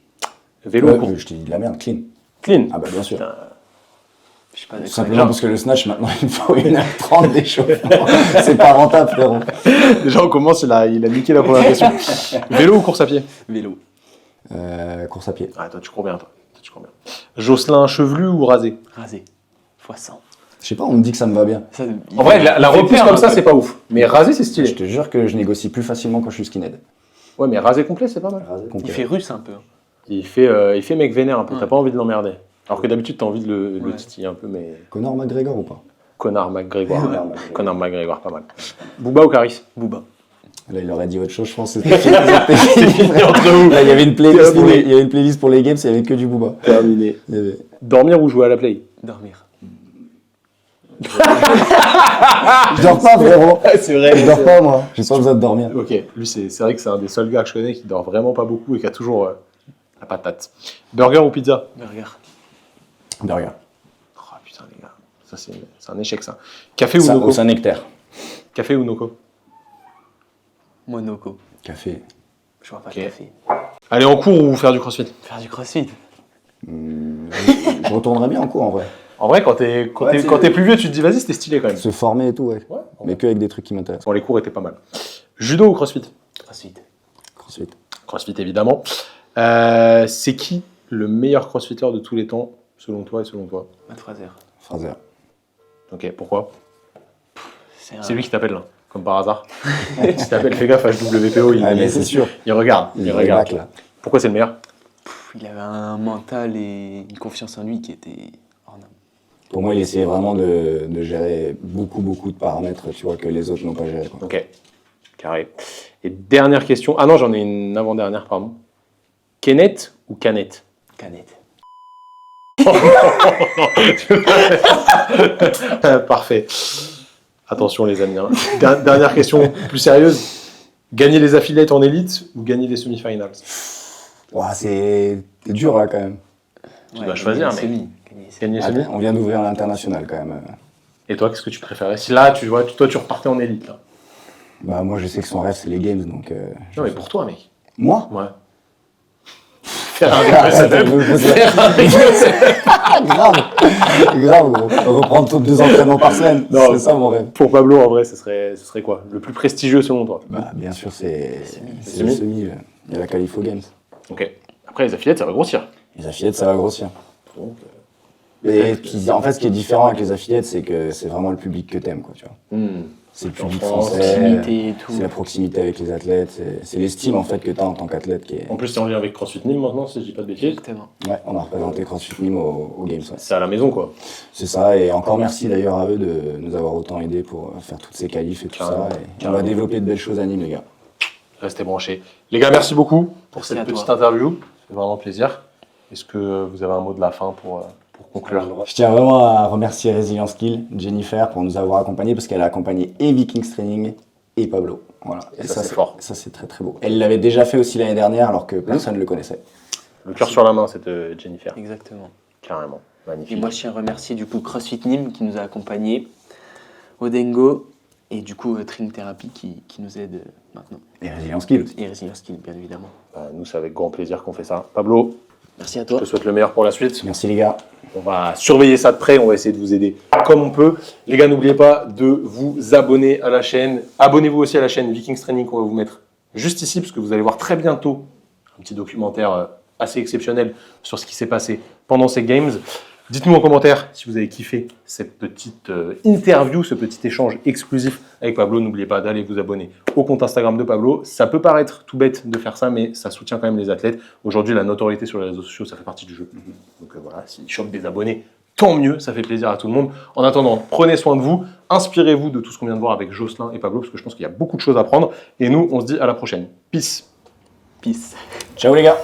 Vélo ou course? Je t'ai dit de la merde, clean. Clean. Ah bah bien sûr. Putain. Je suis pas d'accord. Simplement parce que le snatch, maintenant, il faut 1h30 d'échauffement. C'est pas rentable, frérot. Déjà, on commence, il a niqué la première question. Vélo ou course à pied? Vélo. Course à pied. Ah, toi, tu cours bien, toi. Tu cours bien. Jocelyn, chevelu ou rasé? Rasé. x100. Je sais pas, on me dit que ça me va bien. Ça, En vrai, la fait repousse peur, comme un ça, peu. c'est pas ouf. Mais rasé, c'est Je stylé. te jure que je négocie plus facilement quand je suis skinhead. Ouais, mais rasé complet, c'est pas mal. Il fait russe un peu. Il fait mec vénère un peu. Ouais. T'as pas envie de l'emmerder. Alors que d'habitude, t'as envie de le Ouais. titiller un peu, mais. Conor McGregor ou pas? Connard McGregor. Ouais. Connard McGregor, pas mal. Booba ou Caris? Booba. Là, il aurait dit autre chose, je pense. C'était fini. entre vous. Là, il y avait une playlist pour Terminé. il y avait une playlist pour les games, il y avait que du Booba. Terminé. Il y avait- Dormir ou jouer à la play? Dormir. Je dors pas, frérot. C'est vrai. Je dors pas, moi. J'ai pas besoin de dormir. Ok, lui, c'est vrai que c'est un des seuls gars que je connais qui dort vraiment pas beaucoup et qui a toujours la patate. Burger ou pizza? Burger. Burger. Oh putain, les gars, ça c'est un échec ça. Café ou Ça, Noco? c'est un nectar. Café ou Noco? Monaco. Café. Je vois pas Ok. de café. Aller en cours ou faire du crossfit? Faire du crossfit. Je retournerais bien en cours, en vrai. En vrai, quand t'es plus vieux, tu te dis vas-y, c'était stylé quand même. Se former et tout, ouais. Ouais. Mais que avec des trucs qui m'intéressent. Bon, les cours étaient pas mal. Judo ou crossfit? Crossfit. CrossFit. Crossfit évidemment. C'est qui le meilleur crossfitter de tous les temps, selon toi et selon toi? Matt Fraser. Fraser. Ok, pourquoi? un- C'est lui qui t'appelle là, comme par hasard. S'il t'appelle, fais gaffe, HWPO, Ah, mais c'est sûr. il regarde. Il Il est regarde. back, là. Pourquoi c'est le meilleur? Il avait un mental et une confiance en lui qui était hors norme. Pour moi, il essayait vraiment de gérer beaucoup de paramètres, tu vois, que les autres n'ont pas géré. Quoi. Ok, carré. Et dernière question. Ah non, j'en ai une avant-dernière, pardon. Kenneth ou Canette? Canette. Parfait. Attention les amis. Hein. Dernière question plus sérieuse. Gagner les affiliates en élite ou gagner les semi-finals? Ouah, c'est dur là quand même. Tu dois choisir, gagner les mec. semis. Gagner les semis. Gagner semi. On vient d'ouvrir l'international quand même. Et toi, qu'est-ce que tu préférais? Si là, tu vois, toi, tu repartais en élite. Là. Bah moi, je sais que son rêve, c'est les games, donc... Non, mais pour toi, mec. Moi? Ouais. Faire un replay setup. Grave, gros. Reprendre 2 entraînements par semaine, Non. c'est ça mon rêve. Pour Pablo, en vrai, ce serait quoi? Le plus prestigieux selon toi? Bah, bien sûr, c'est C'est le semi. semi. Il y a la Califo Games. Ok. Après, les affiliates, ça va grossir. Les affiliates, ça va grossir. Et puis, en fait, ce qui est différent avec les affiliates, c'est que c'est vraiment le public que t'aimes, quoi, tu vois. C'est le public France, français, proximité et tout. c'est la proximité avec les athlètes, c'est l'estime, en fait, que t'as en tant qu'athlète qui est... En plus, t'es en lien avec CrossFit Nîmes maintenant, si je dis pas de bêtises. Exactement. Ouais, on a représenté CrossFit Nîmes au Games, ouais. C'est à la maison, quoi. C'est ça, et encore merci d'ailleurs à eux de nous avoir autant aidés pour faire toutes ces qualifs et tout Carrément, ça. Et on carrément. va développer de belles choses à Nîmes, les gars. Restez branchés. Les gars, merci beaucoup pour Merci cette à toi. petite interview. Ça fait vraiment plaisir. Est-ce que vous avez un mot de la fin pour conclure? Je tiens vraiment à remercier Resilience Skill, Jennifer, pour nous avoir accompagnés, parce qu'elle a accompagné et Vikings Training et Pablo. Voilà. Et ça, c'est fort. Ça, c'est très très beau. Elle l'avait déjà fait aussi l'année dernière, alors que personne ne le connaissait. Le cœur sur la main, cette Jennifer. Exactement. Carrément. Et Magnifique. moi, je tiens à remercier du coup CrossFit Nîmes qui nous a accompagnés, Odengo et du coup Training Therapy qui nous aide maintenant. Et Resilience Skill aussi. Et Resilience Skill, bien évidemment. Nous, c'est avec grand plaisir qu'on fait ça. Pablo, Merci à je toi. te souhaite le meilleur pour la suite. Merci les gars. On va surveiller ça de près, on va essayer de vous aider comme on peut. Les gars, n'oubliez pas de vous abonner à la chaîne. Abonnez-vous aussi à la chaîne Vikings Training qu'on va vous mettre juste ici, parce que vous allez voir très bientôt un petit documentaire assez exceptionnel sur ce qui s'est passé pendant ces Games. Dites-nous en commentaire si vous avez kiffé cette petite interview, ce petit échange exclusif avec Pablo. N'oubliez pas d'aller vous abonner au compte Instagram de Pablo. Ça peut paraître tout bête de faire ça, mais ça soutient quand même les athlètes. Aujourd'hui, la notoriété sur les réseaux sociaux, ça fait partie du jeu. Donc voilà, s'il chope des abonnés, tant mieux, ça fait plaisir à tout le monde. En attendant, prenez soin de vous, inspirez-vous de tout ce qu'on vient de voir avec Jocelyn et Pablo, parce que je pense qu'il y a beaucoup de choses à prendre. Et nous, on se dit à la prochaine. Peace. Peace. Ciao les gars.